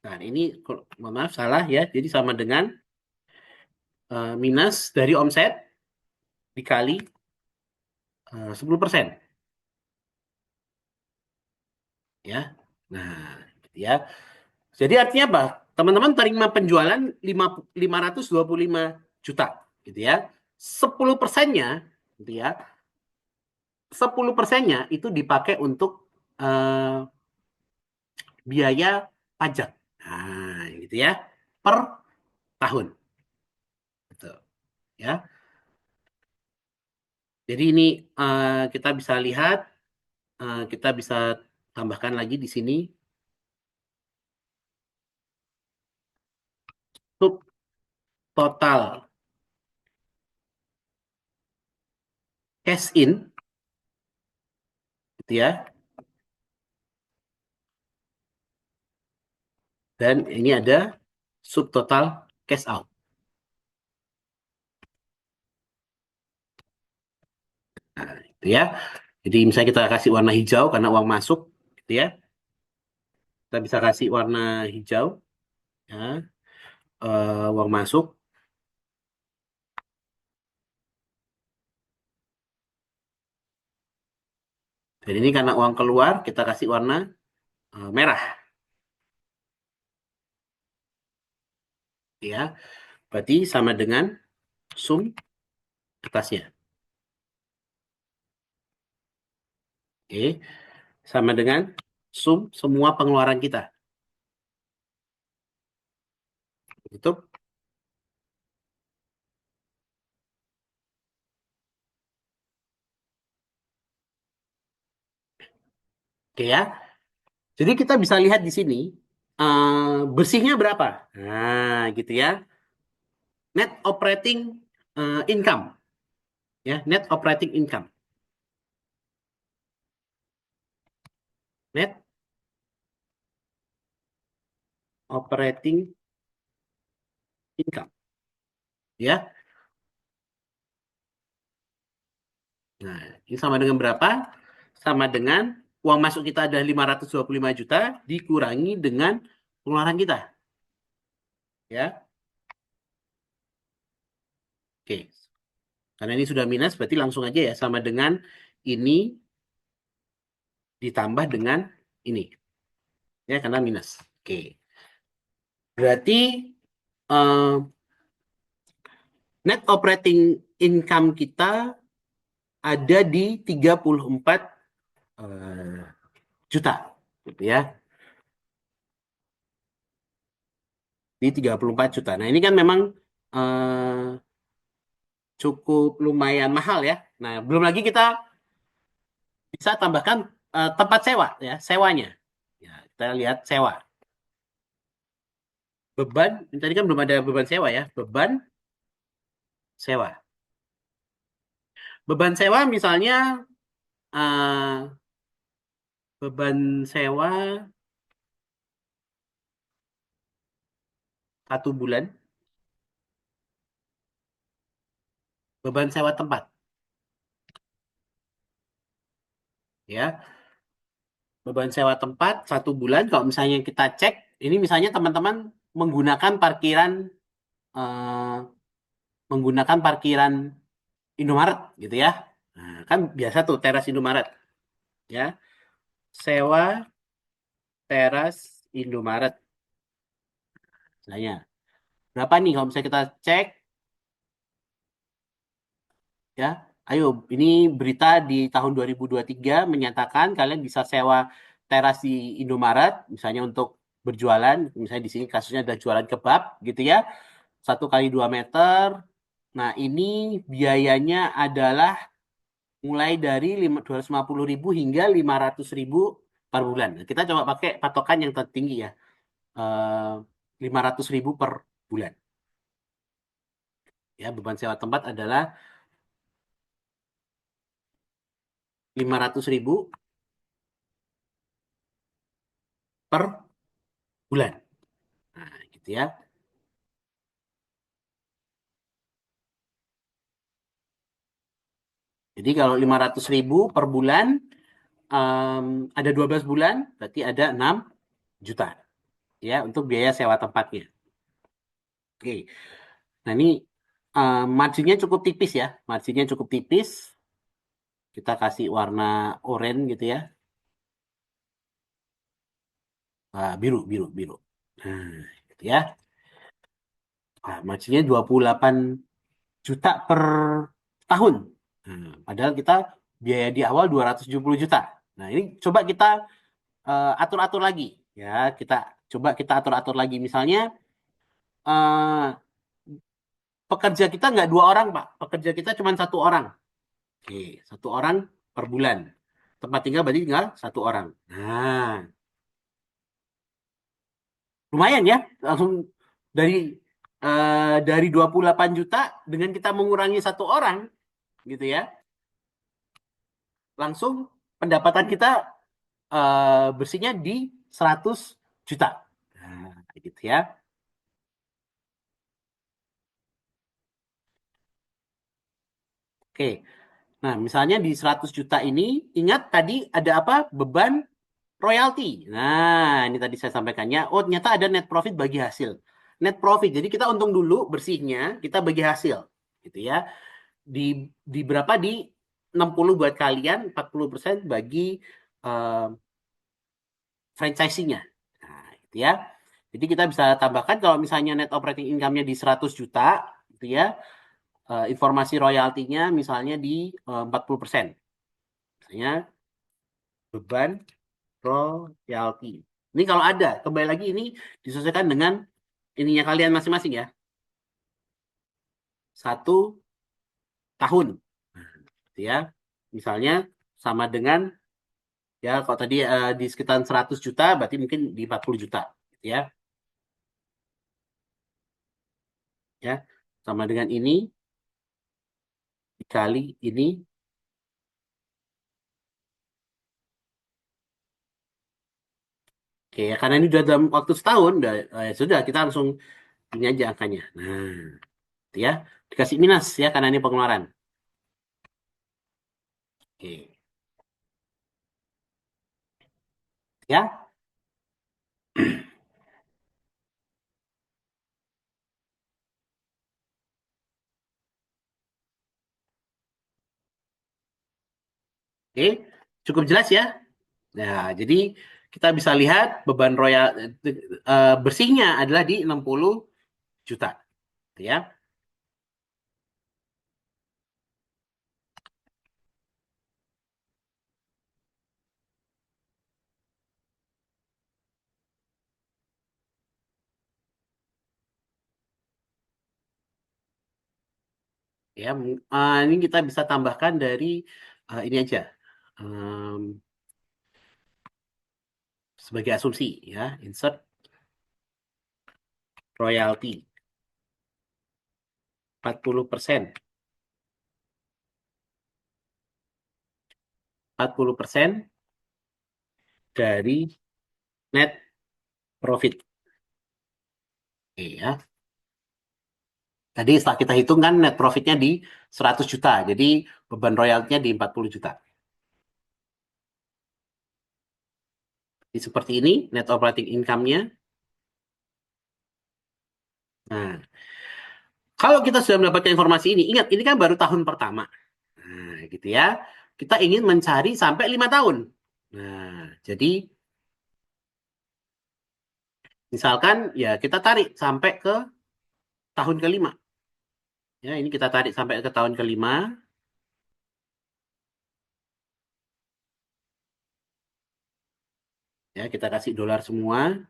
Nah, ini mohon maaf salah ya. Jadi sama dengan minus dari omset dikali 10% ya. Nah, gitu ya. Jadi artinya apa? Teman-teman terima penjualan 525 juta gitu ya. 10%-nya gitu ya. 10%-nya itu dipakai untuk eh, biaya pajak. Nah, gitu ya. Per tahun gitu ya. Jadi ini kita bisa lihat kita bisa tambahkan lagi di sini sub total cash in gitu ya. Dan ini ada subtotal cash out. Nah, itu ya. Jadi misalnya kita kasih warna hijau karena uang masuk, gitu ya. Kita bisa kasih warna hijau, ya, uang masuk. Dan ini karena uang keluar, kita kasih warna merah, ya. Berarti sama dengan sum atasnya. Oke, sama dengan sum semua pengeluaran kita. Itu oke ya. Jadi kita bisa lihat di sini bersihnya berapa. Nah, gitu ya. Net operating income ya, net operating income. Net operating income ya. Nah, ini sama dengan berapa? Sama dengan uang masuk kita ada 525 juta dikurangi dengan pengeluaran kita ya. Oke. Karena ini sudah minus berarti langsung aja ya sama dengan ini ditambah dengan ini ya karena minus. Oke. Berarti eh, net operating income kita ada di 34 juta gitu ya. Di 34 juta. Nah, ini kan memang cukup lumayan mahal ya. Nah, belum lagi kita bisa tambahkan tempat sewa ya, sewanya. Ya, kita lihat sewa. Beban, tadi kan belum ada beban sewa ya. Beban sewa. Beban sewa misalnya eh, beban sewa 1 bulan, beban sewa tempat ya. Beban sewa tempat 1 bulan. Kalau misalnya kita cek, ini misalnya teman-teman menggunakan eh, parkiran Indomaret gitu ya. Nah, kan biasa tuh teras Indomaret ya. Sewa teras Indomaret. Misalnya. Berapa nih kalau misalnya kita cek ya. Ayo, ini berita di tahun 2023 menyatakan kalian bisa sewa teras di Indomaret, misalnya untuk berjualan, misalnya di sini kasusnya ada jualan kebab gitu ya, 1 kali 2 meter. Nah, ini biayanya adalah mulai dari 250.000 hingga 500.000 per bulan. Nah, kita coba pakai patokan yang tertinggi ya, 500.000 per bulan. Ya, beban sewa tempat adalah 500.000 per bulan. Nah, gitu ya. Jadi kalau 500.000 per bulan, ada 12 bulan, berarti ada 6 juta ya untuk biaya sewa tempatnya. Oke. Nah, ini marginnya cukup tipis ya. Marginnya cukup tipis. Kita kasih warna oranye gitu ya. Biru, biru, biru. Nah, gitu ya. Marginnya 28 juta per tahun. Nah, padahal kita biaya di awal 270 juta. Nah, ini coba kita atur-atur lagi. Ya, kita atur-atur lagi. Misalnya, eh, pekerja kita nggak 2 orang, Pak. Pekerja kita cuma 1 orang. Oke, 1 orang per bulan. Tempat tinggal berarti tinggal 1 orang. Nah, lumayan ya. Langsung dari dari 28 juta dengan kita mengurangi 1 orang, gitu ya. Langsung pendapatan kita bersihnya di 100 juta. Nah, gitu ya. Oke. Nah, misalnya di 100 juta ini, ingat tadi ada apa? Beban royalti. Nah, ini tadi saya sampaikannya. Oh, ternyata ada net profit bagi hasil. Net profit. Jadi kita untung dulu bersihnya, kita bagi hasil. Gitu ya. Di, di berapa? Di 60 buat kalian, 40% bagi eh, franchising-nya. Nah, gitu ya. Jadi kita bisa tambahkan kalau misalnya net operating income-nya di 100 juta, gitu ya. Informasi royaltinya misalnya di 40%. Misalnya beban royalti. Ini kalau ada, kembali lagi ini disesuaikan dengan ininya kalian masing-masing ya. 1 tahun. Nah, gitu ya. Misalnya sama dengan ya kalau tadi di sekitar 100 juta berarti mungkin di 40 juta gitu ya. Ya. Sama dengan ini dikali ini. Oke, ya karena ini sudah dalam waktu setahun, sudah kita langsung ini aja angkanya. Nah, gitu ya. Dikasih minus ya karena ini pengeluaran. Oke. Ya. Oke, cukup jelas ya. Nah, jadi kita bisa lihat beban royal bersihnya adalah di 60 juta, gitu ya. Ya, ini kita bisa tambahkan dari ini aja. Em, sebagai asumsi ya, insert royalti 40%. 40% dari net profit. Oke, ya. Tadi setelah kita hitung kan net profitnya di 100 juta. Jadi beban royaltinya di 40 juta. Jadi seperti ini net operating income-nya. Nah, kalau kita sudah mendapatkan informasi ini, ingat ini kan baru tahun pertama. Nah, gitu ya. Kita ingin mencari sampai 5 tahun. Nah, jadi misalkan ya kita tarik sampai ke tahun kelima. Ya, ini kita tarik sampai ke tahun kelima. Ya, kita kasih dolar semua.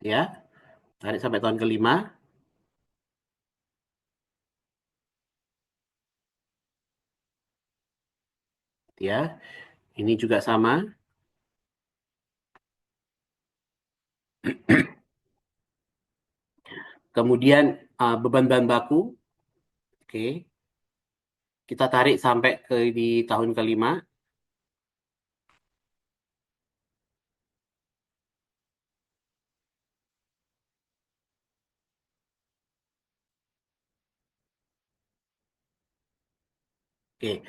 Ya, tarik sampai tahun kelima. Ya, ini juga sama. Kemudian beban bahan baku. Oke, kita tarik sampai ke di tahun kelima. Oke,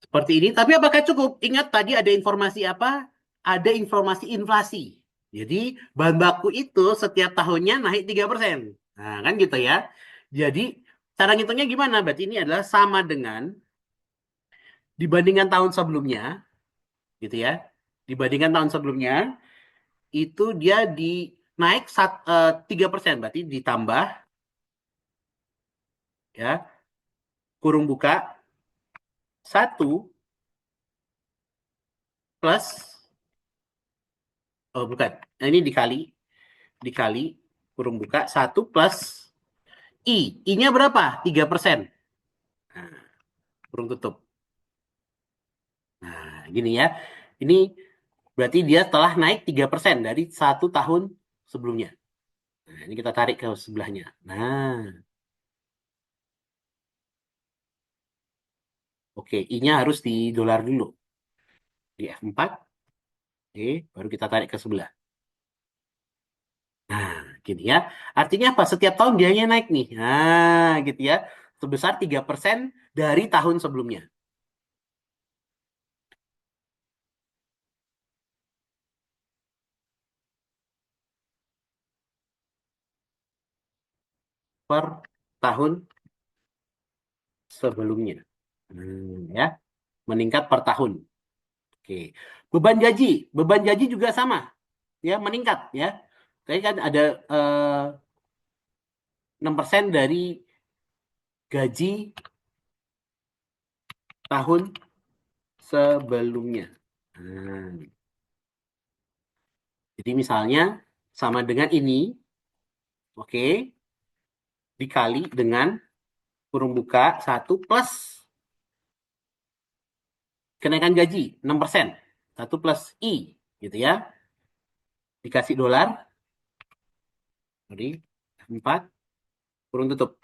seperti ini. Tapi apakah cukup? Ingat tadi ada informasi apa? Ada informasi inflasi. Jadi bahan baku itu setiap tahunnya naik 3%. Nah, kan gitu ya. Jadi cara ngitungnya gimana? Berarti ini adalah sama dengan dibandingkan tahun sebelumnya, gitu ya. Dibandingkan tahun sebelumnya, itu dia naik 3%. Berarti ditambah ya kurung buka 1 plus, oh bukan, nah, ini dikali kurung buka 1 plus I-nya berapa? 3%. Nah, kurung tutup. Nah, gini ya. Ini berarti dia telah naik 3% dari 1 tahun sebelumnya. Nah, ini kita tarik ke sebelahnya. Nah, oke, I-nya harus di dolar dulu. Di F4, oke, baru kita tarik ke sebelah. Nah, gini ya. Artinya apa? Setiap tahun biayanya naik nih. Nah, gitu ya. Sebesar 3% dari tahun sebelumnya. Per tahun sebelumnya. Ya, meningkat per tahun. Oke. Beban gaji juga sama. ya meningkat ya. Tadi kan ada 6% dari gaji tahun sebelumnya. Nah, jadi misalnya sama dengan ini, oke, dikali dengan kurung buka 1 plus kenaikan gaji 6%. 1 plus I gitu ya. Dikasih dolar, jadi 4 kurung tutup.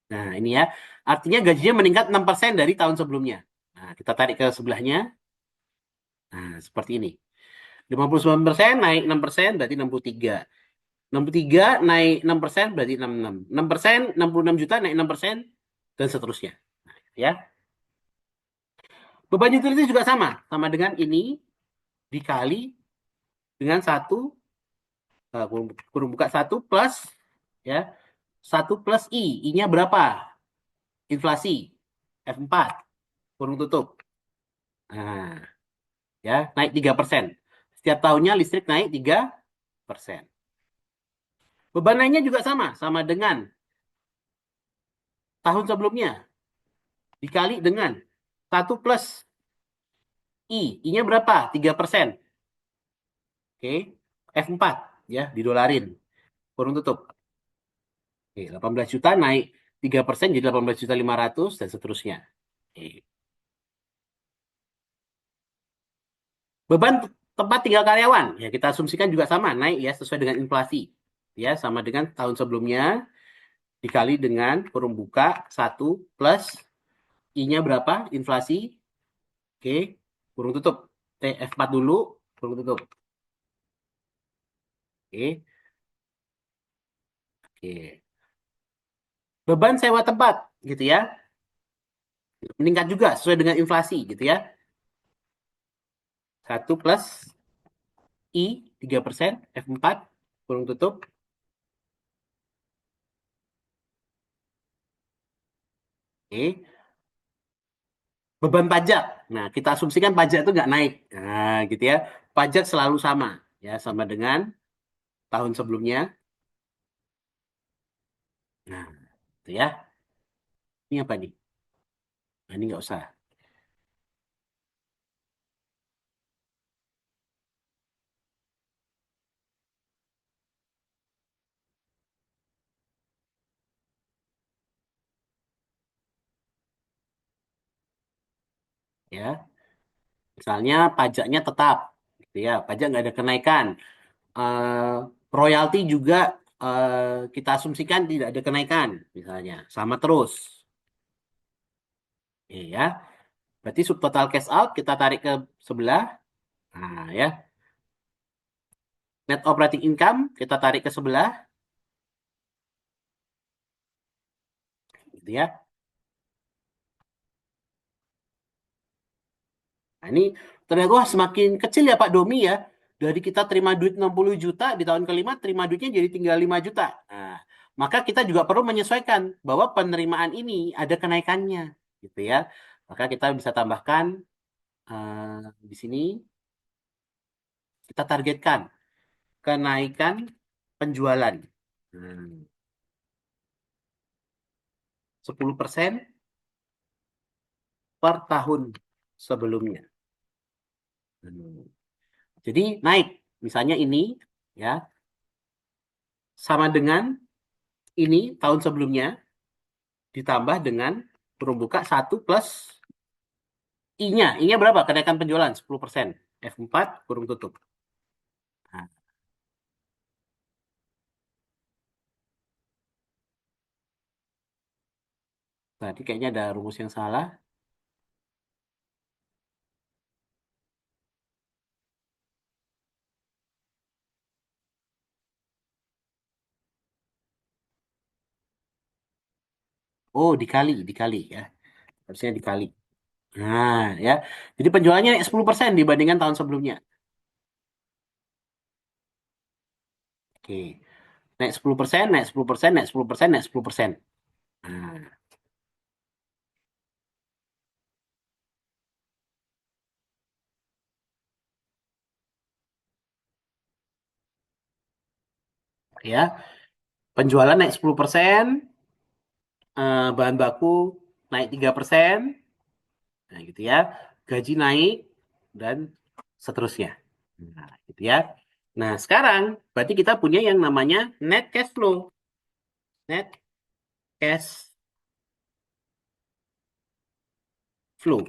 Nah, ini ya. Artinya gajinya meningkat 6% dari tahun sebelumnya. Nah, kita tarik ke sebelahnya. Nah, seperti ini. 59% naik 6% berarti 63. 63 naik 6% berarti 66. 6%, 66 juta naik 6% dan seterusnya. Ya. Beban utilitas juga sama dengan ini dikali dengan kurung buka 1 plus ya, 1 plus I. I-nya berapa? Inflasi. F4 kurung tutup. Nah, ya, naik 3%. Setiap tahunnya listrik naik 3%. Beban lainnya juga sama dengan tahun sebelumnya dikali dengan 1 plus I. I-nya berapa? 3%. Oke, F4 ya, didolarin. Kurung tutup. Oke, 18 juta naik 3% jadi 18.500.000 dan seterusnya. Oke. Beban tempat tinggal karyawan, ya kita asumsikan juga sama, naik ya sesuai dengan inflasi. Ya, sama dengan tahun sebelumnya dikali dengan kurung buka 1 plus I-nya berapa? Inflasi. Oke, kurung tutup. TF4 dulu, kurung tutup. Oke, oke. Beban sewa tempat, gitu ya. Meningkat juga sesuai dengan inflasi, gitu ya. 1 plus I 3%, F4, kurung tutup. Oke. Beban pajak. Nah, kita asumsikan pajak itu nggak naik. Nah, gitu ya. Pajak selalu sama. Ya, sama dengan tahun sebelumnya. Nah, itu ya. Ini apa nih? Nah, ini nggak usah. Ya, misalnya pajaknya tetap. Gitu ya. Pajak nggak ada kenaikan. Royalti juga kita asumsikan tidak ada kenaikan. Misalnya. Sama terus. Iya. Berarti subtotal cash out kita tarik ke sebelah. Nah, ya. Net operating income kita tarik ke sebelah. Gitu ya. Nah, ini ternyata wah semakin kecil ya Pak Domi ya. Dari kita terima duit 60 juta, di tahun kelima terima duitnya jadi tinggal 5 juta. Nah, maka kita juga perlu menyesuaikan bahwa penerimaan ini ada kenaikannya, gitu ya. Maka kita bisa tambahkan di sini kita targetkan kenaikan penjualan. Hmm, 10% per tahun sebelumnya. Hmm. Jadi naik, misalnya ini ya sama dengan ini tahun sebelumnya ditambah dengan kurung buka 1 plus I-nya. I-nya berapa? Kenaikan penjualan 10%. F4 kurung tutup. Nah, tadi kayaknya ada rumus yang salah. Oh, dikali ya. Harusnya dikali. Nah, ya. Jadi penjualannya naik 10% dibandingkan tahun sebelumnya. Oke. Naik 10%, naik 10%, naik 10%, naik 10%. Nah, Ya, penjualan naik 10%, bahan baku naik 3%, nah gitu ya, gaji naik, dan seterusnya. Nah, gitu ya. Nah, sekarang berarti kita punya yang namanya net cash flow. Net cash flow.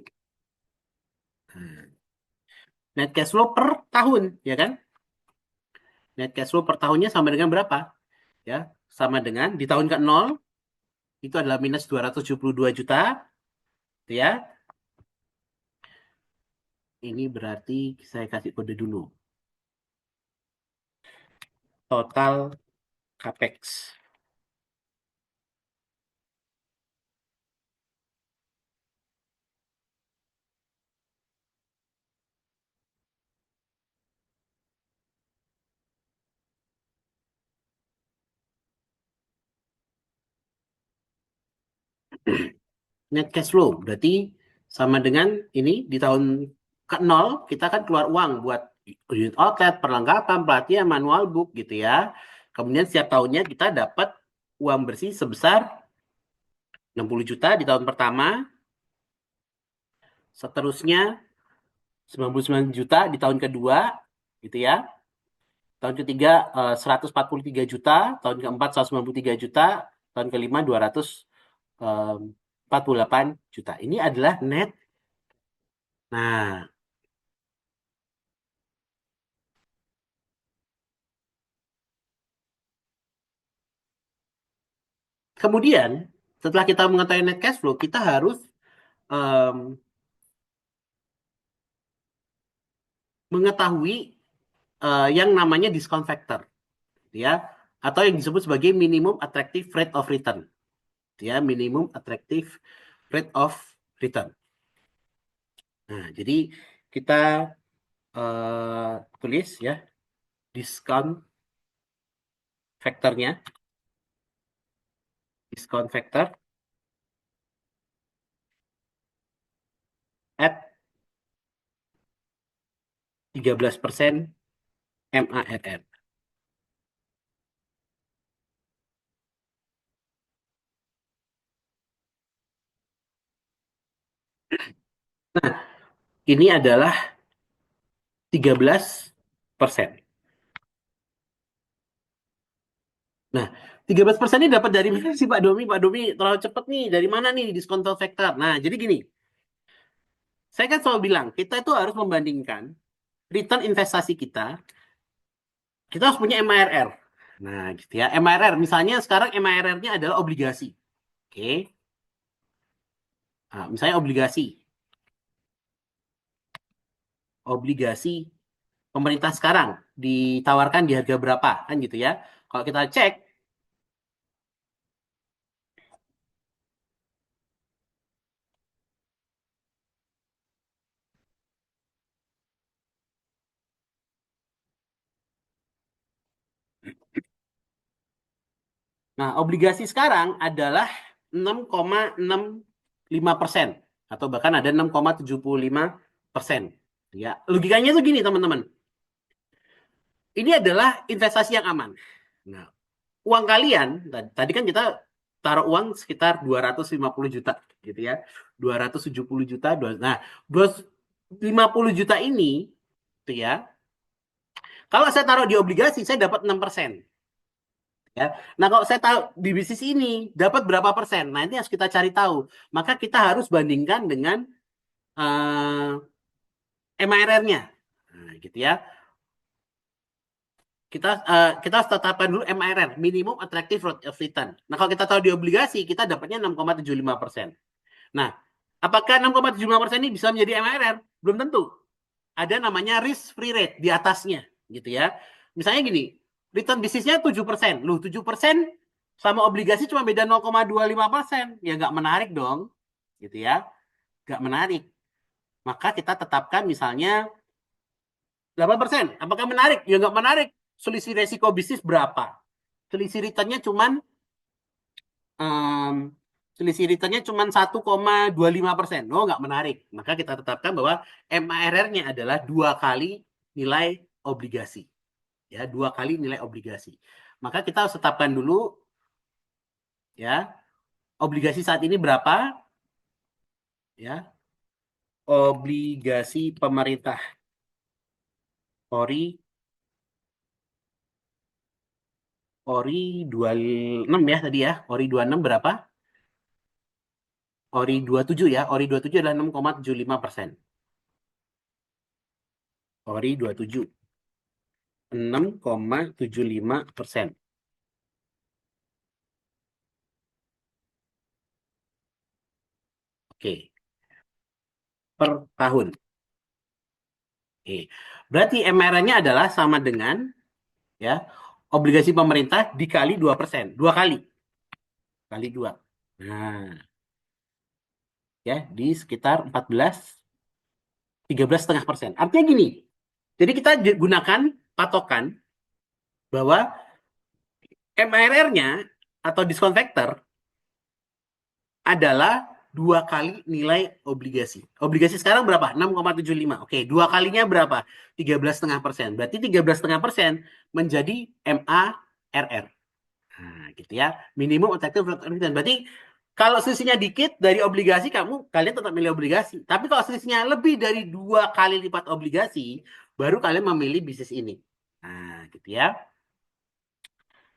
Nah, net cash flow per tahun, ya kan? Net cash flow per tahunnya sama dengan berapa? Ya, sama dengan di tahun ke-0 itu adalah minus 272 juta, gitu ya. Ini berarti saya kasih kode dulu. Total capex. Net cash flow berarti sama dengan ini di tahun ke-0 kita kan keluar uang buat unit outlet, perlengkapan, pelatihan, manual book gitu ya. Kemudian setiap tahunnya kita dapat uang bersih sebesar 60 juta di tahun pertama, seterusnya 99 juta di tahun kedua gitu ya. Tahun ketiga 143 juta, tahun keempat 193 juta, tahun kelima 248 juta. Ini adalah net. Nah, kemudian setelah kita mengetahui net cash flow, kita harus em, mengetahui yang namanya discount factor, ya, atau yang disebut sebagai minimum attractive rate of return, ya, minimum attractive rate of return. Nah, jadi kita tulis ya discount factornya, discount factor at 13% MARR. Ini adalah 13%. Nah, 13% ini dapat dari mana sih Pak Domi? Pak Domi terlalu cepat nih. Dari mana nih discount factor? Nah, jadi gini. Saya kan selalu bilang, kita itu harus membandingkan return investasi kita. Kita harus punya MIRR. Nah, gitu ya. MIRR, misalnya sekarang MIRR-nya adalah obligasi. Oke. Nah, misalnya obligasi. Obligasi pemerintah sekarang ditawarkan di harga berapa, kan gitu ya. Kalau kita cek, nah, obligasi sekarang adalah 6,65% atau bahkan ada 6,75%. Ya, logikanya tuh gini teman-teman. Ini adalah investasi yang aman. Nah, uang kalian tadi kan kita taruh uang sekitar 250 juta gitu ya. 270 juta. Nah, 250 juta ini tuh ya. Kalau saya taruh di obligasi saya dapat 6%. Ya. Nah, kalau saya tahu di bisnis ini dapat berapa persen, nah ini harus kita cari tahu. Maka kita harus bandingkan dengan MIRR-nya. Nah, gitu ya. Kita harus tetapkan dulu MIRR, minimum attractive rate of return. Nah, kalau kita tahu di obligasi, kita dapatnya 6,75%. Nah, apakah 6,75% ini bisa menjadi MIRR? Belum tentu. Ada namanya risk free rate di atasnya, gitu ya. Misalnya gini, return bisnisnya 7%. Loh, 7% sama obligasi cuma beda 0,25%. Ya nggak menarik dong, gitu ya. Nggak menarik. Maka kita tetapkan misalnya 8%. Apakah menarik? Ya nggak menarik. Selisih resiko bisnis berapa? Selisih returnnya cuma um, selisih returnnya cuma 1,25%. Oh, nggak menarik. Maka kita tetapkan bahwa MARR-nya adalah 2 kali nilai obligasi. Ya, 2 kali nilai obligasi. Maka kita harus tetapkan dulu ya, obligasi saat ini berapa ya? Obligasi pemerintah Ori Ori 26 ya tadi ya. Ori 26 berapa? Ori 27 ya. Ori 27 adalah 6,75%. Ori 27 6,75%. Oke, per tahun. Oke. Berarti MR-nya adalah sama dengan ya obligasi pemerintah dikali 2%. Dua kali. Kali 2. Nah, ya di sekitar 13,5%. Artinya gini, jadi kita gunakan patokan bahwa MRR-nya atau diskon factor adalah dua kali nilai obligasi. Obligasi sekarang berapa? 6,75. Oke, dua kalinya berapa? 13,5%. Berarti 13,5% menjadi MARR. Nah, gitu ya. Minimum effective rate of return. Berarti kalau selisihnya dikit dari obligasi, kalian tetap milih obligasi. Tapi kalau selisihnya lebih dari dua kali lipat obligasi, baru kalian memilih bisnis ini. Nah, gitu ya.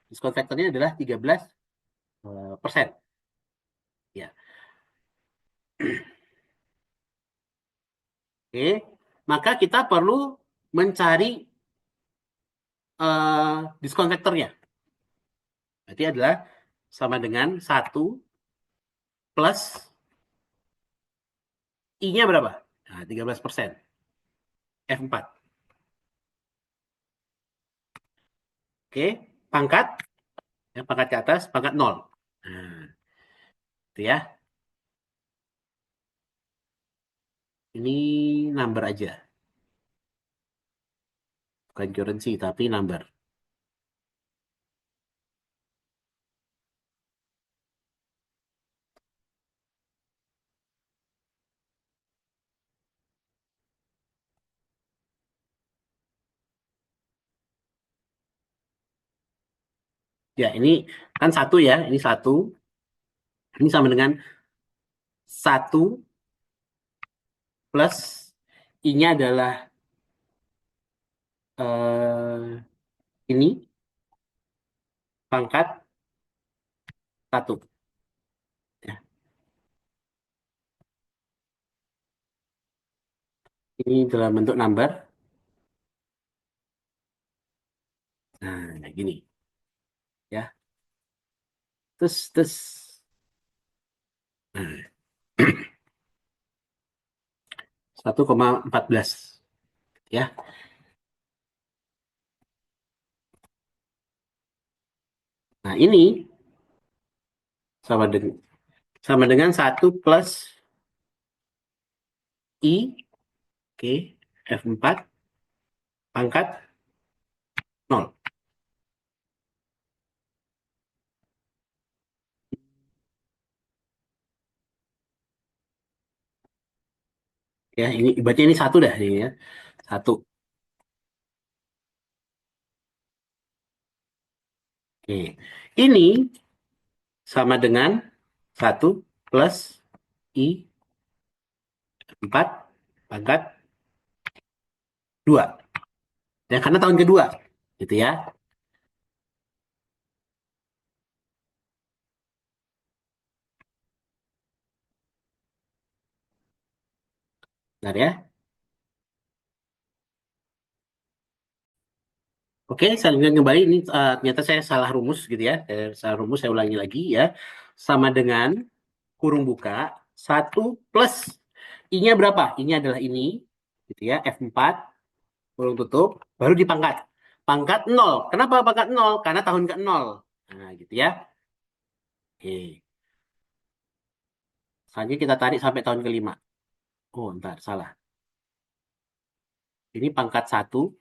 Diskon factornya adalah 13%. Ya. Oke, maka kita perlu mencari diskon faktornya. Berarti adalah sama dengan 1 plus I-nya berapa? Nah, 13%. F4. Oke, pangkat. Ya, pangkat ke atas, pangkat 0. Nah, itu ya. Ini number aja. Bukan currency, tapi number. Ya, ini kan satu ya. Ini satu. Ini sama dengan 1 plus I-nya adalah ini pangkat 1. Ya, ini dalam bentuk number. Nah, kayak gini. Ya, terus. Nah, 1,14 ya. Nah, ini sama dengan 1 plus I, oke, F4 pangkat 0. Ya, ini berarti ini satu dah ini ya. Satu. Oke. Ini sama dengan 1 plus I 4 pangkat 2. Ya, karena tahun kedua. Gitu ya. Bentar ya. Oke, saya lanjutkan kembali. Ini ternyata saya salah rumus gitu ya. Salah rumus, saya ulangi lagi ya. Sama dengan kurung buka 1 plus I-nya berapa? I-nya adalah ini gitu ya, F4 kurung tutup baru dipangkat. Pangkat 0. Kenapa pangkat 0? Karena tahun ke-0. Nah, gitu ya. Oke. Selanjutnya kita tarik sampai tahun ke-5. Oh, entar salah. Ini pangkat 1,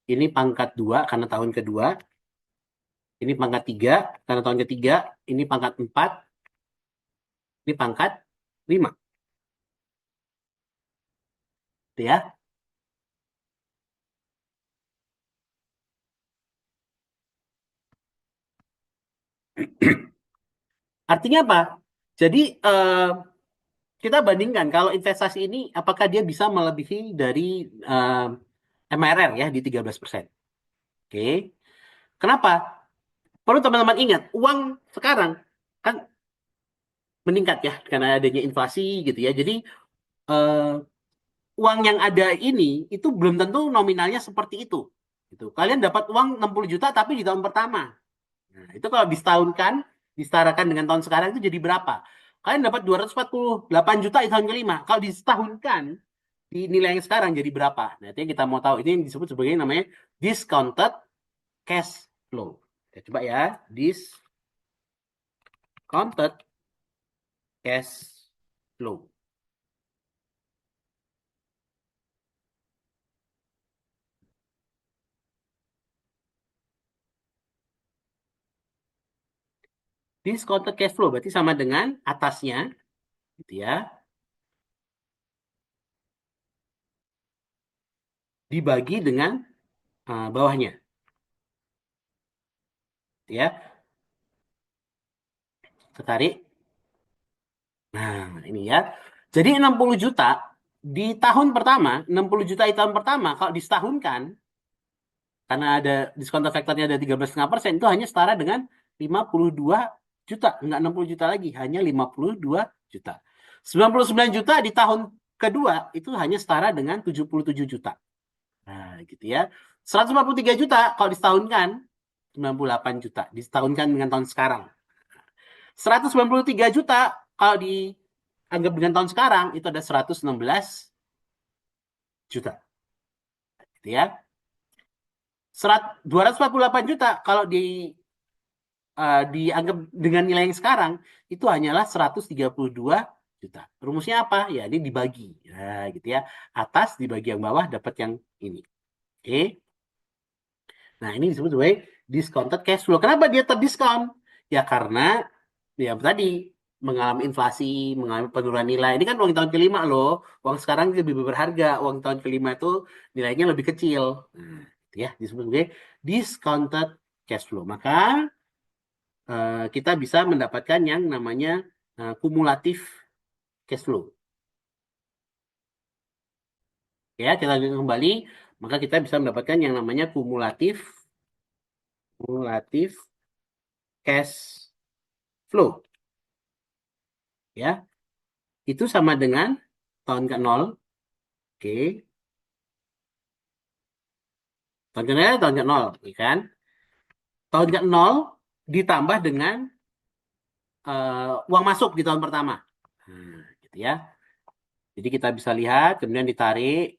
ini pangkat 2 karena tahun kedua, ini pangkat 3 karena tahun ketiga, ini pangkat 4, ini pangkat 5. Gitu ya. Artinya apa? Jadi kita bandingkan kalau investasi ini apakah dia bisa melebihi dari MRR ya di 13%. Oke. Kenapa? Perlu teman-teman ingat, uang sekarang kan meningkat ya karena adanya inflasi gitu ya. Jadi eh, uang yang ada ini itu belum tentu nominalnya seperti itu. Gitu. Kalian dapat uang 60 juta tapi di tahun pertama. Nah, itu kalau disetahunkan, disetarakan dengan tahun sekarang itu jadi berapa? Kalian dapat 248 juta di tahun kelima. Kalau disetahunkan di nilai yang sekarang jadi berapa? Nah, itu yang kita mau tahu. Ini yang disebut sebagai namanya discounted cash flow. Kita coba ya, discounted cash flow. Discounted cash flow berarti sama dengan atasnya, gitu ya, dibagi dengan bawahnya, gitu ya. Tertarik? Nah, ini ya. Jadi 60 juta di tahun pertama, 60 juta di tahun pertama, kalau disetahunkan, karena ada diskon faktornya ada 13,5%, itu hanya setara dengan 52 juta. Enggak 60 juta lagi, hanya 52 juta. 99 juta di tahun kedua, itu hanya setara dengan 77 juta. Nah, gitu ya. 153 juta kalau disetahunkan, 98 juta. Disetahunkan dengan tahun sekarang. 193 juta kalau dianggap dengan tahun sekarang itu ada 116 juta, gitu ya. 248 juta kalau dianggap dengan nilai yang sekarang itu hanyalah 132 juta. Rumusnya apa? Ya, ini dibagi. Nah, gitu ya. Atas dibagi yang bawah dapat yang ini. Oke. Nah, ini disebut sebagai discounted cash flow. Kenapa dia terdiskon? Ya karena ya tadi mengalami inflasi, mengalami penurunan nilai. Ini kan uang tahun kelima loh. Uang sekarang lebih berharga. Uang tahun kelima itu nilainya lebih kecil. Nah, itu ya disebut sebagai discounted cash flow. Maka kita bisa mendapatkan yang namanya kumulatif cash flow. Ya, kita lanjutkan kembali. Maka kita bisa mendapatkan yang namanya kumulatif cash flow. Ya, itu sama dengan tahun ke nol. Oke, tahun ke nol, tahun ke nol, ya kan? Tahun ke nol ditambah dengan uang masuk di tahun pertama. Nah, gitu ya. Jadi kita bisa lihat, kemudian ditarik.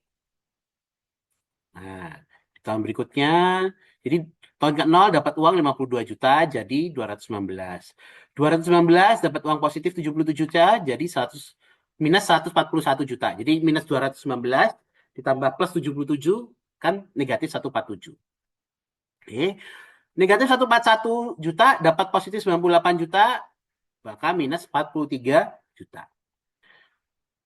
Nah, di tahun berikutnya, jadi tahun ke nol dapat uang 52 juta, jadi 219. 219 dapat uang positif 77 juta, jadi 100, minus 141 juta. Jadi minus 219 ditambah plus 77, kan negatif 147. Oke. Negatif 141 juta dapat positif 98 juta, maka minus 43 juta.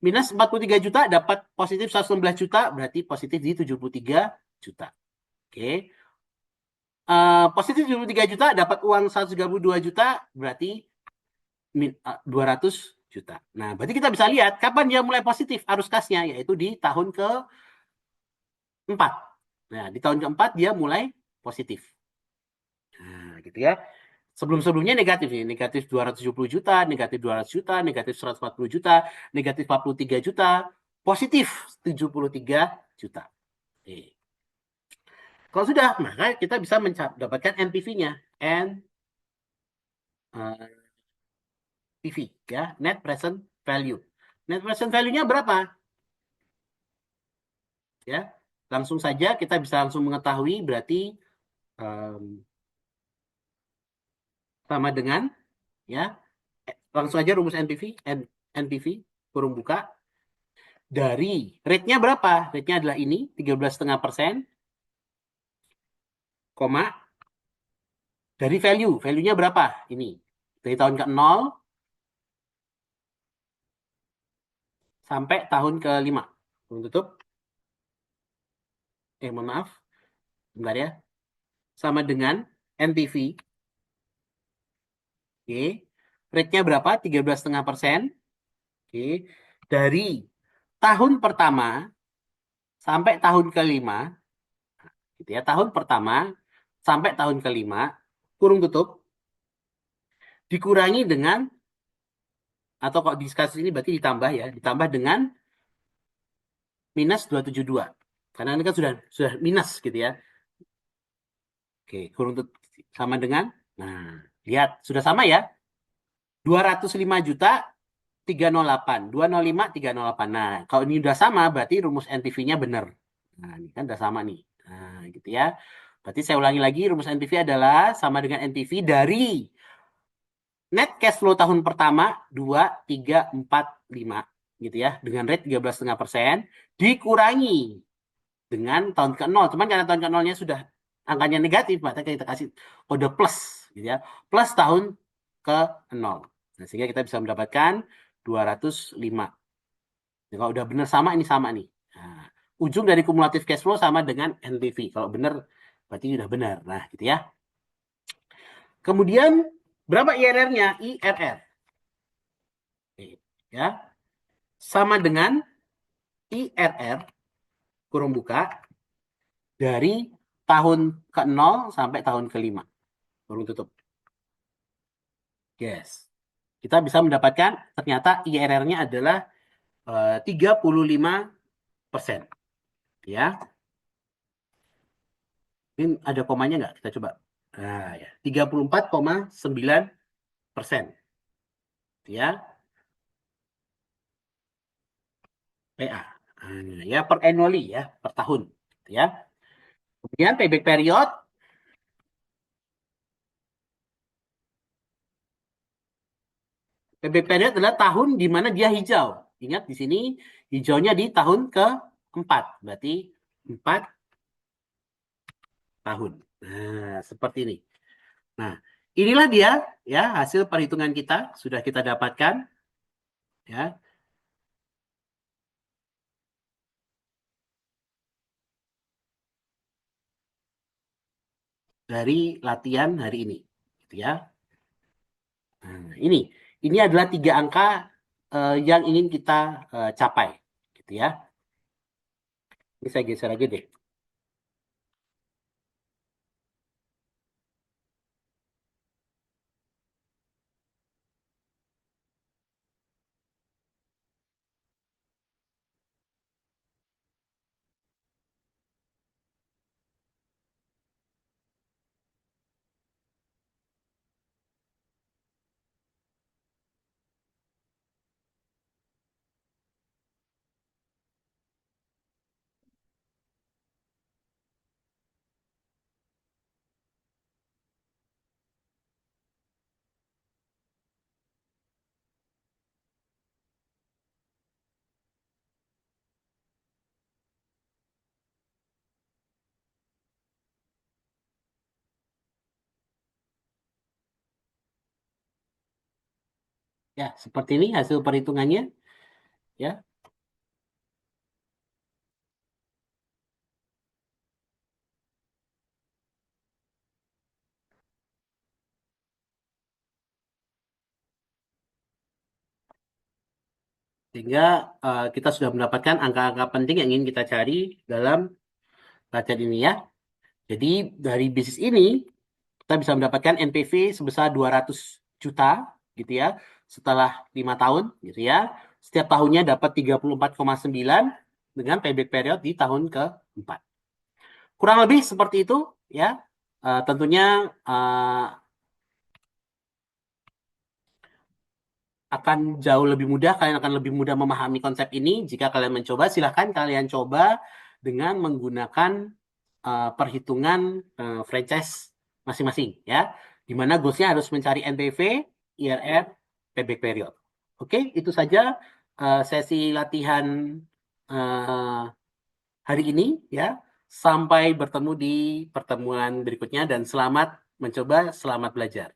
Minus 43 juta dapat positif 119 juta, berarti positif di 73 juta. Oke. Positif 73 juta dapat uang 132 juta, berarti 200 juta. Nah, berarti kita bisa lihat kapan dia mulai positif arus kasnya, yaitu di tahun keempat. Nah, di tahun keempat dia mulai positif. Nah, gitu ya. Sebelum-sebelumnya negatif nih, negatif 270 juta, negatif 200 juta, negatif 140 juta, negatif 43 juta, positif 73 juta. Oke. Kalau sudah, maka kita bisa mendapatkan NPV-nya. NPV, ya, Net Present Value. Net Present Value-nya berapa? Ya, langsung saja kita bisa langsung mengetahui berarti um, sama dengan, ya, langsung aja rumus NPV, NPV kurung buka dari rate-nya berapa? Rate-nya adalah ini 13,5%, koma dari value. Value-nya berapa? Ini. Dari tahun ke nol sampai tahun ke-5. Tutup. Mohon maaf. Bentar ya. Sama dengan NPV. Oke. Rate-nya berapa? 13,5%. Oke. Dari tahun pertama sampai tahun kelima, gitu ya. Tahun pertama sampai tahun kelima, kurung tutup, dikurangi dengan, atau kok di kasus ini berarti ditambah ya, ditambah dengan minus 272. Karena ini kan sudah minus gitu ya. Oke, kurung tutup sama dengan, nah, lihat, sudah sama ya. 205 juta 308, 205 308. Nah, kalau ini udah sama berarti rumus NPV-nya benar. Nah, ini kan udah sama nih. Nah, gitu ya. Berarti saya ulangi lagi, rumus NPV adalah sama dengan NPV dari net cash flow tahun pertama 2, 3, 4, 5 gitu ya. Dengan rate 13,5% dikurangi dengan tahun ke-0. Cuman karena tahun ke-0-nya sudah angkanya negatif, maka kita kasih kode plus gitu ya. Plus tahun ke-0. Nah, sehingga kita bisa mendapatkan 205. Nah, kalau udah benar sama, ini sama nih. Nah, ujung dari kumulatif cash flow sama dengan NPV. Kalau benar, berarti udah benar. Nah, gitu ya. Kemudian, berapa IRR-nya? IRR. Ya. Sama dengan IRR, kurung buka, dari tahun ke-0 sampai tahun ke-5. Kurung tutup. Yes. Kita bisa mendapatkan, ternyata IRR-nya adalah 35%. Ya. Ini ada komanya nggak? Kita coba. Nah, ya. 34,9%. Ya. PA. Nah, ya, per annually ya, per tahun. Ya. Kemudian payback period. Payback period adalah tahun di mana dia hijau. Ingat di sini hijaunya di tahun ke-4. Berarti 4 tahun. Nah, seperti ini. Nah, inilah dia ya hasil perhitungan kita sudah kita dapatkan ya dari latihan hari ini. Gitu ya. Nah, ini adalah 3 angka yang ingin kita capai, gitu ya. Ini saya geser aja deh. Ya, seperti ini hasil perhitungannya, ya. Sehingga kita sudah mendapatkan angka-angka penting yang ingin kita cari dalam latihan ini ya. Jadi dari bisnis ini kita bisa mendapatkan NPV sebesar 200 juta gitu ya setelah 5 tahun gitu ya. Setiap tahunnya dapat 34,9 dengan payback period di tahun ke-4. Kurang lebih seperti itu ya. Tentunya akan jauh lebih mudah, kalian akan lebih mudah memahami konsep ini jika kalian mencoba. Silahkan kalian coba dengan menggunakan perhitungan franchise masing-masing ya, di mana goalsnya harus mencari NPV, IRR, payback period. Oke, itu saja sesi latihan uh, hari ini ya. Sampai bertemu di pertemuan berikutnya dan selamat mencoba, selamat belajar.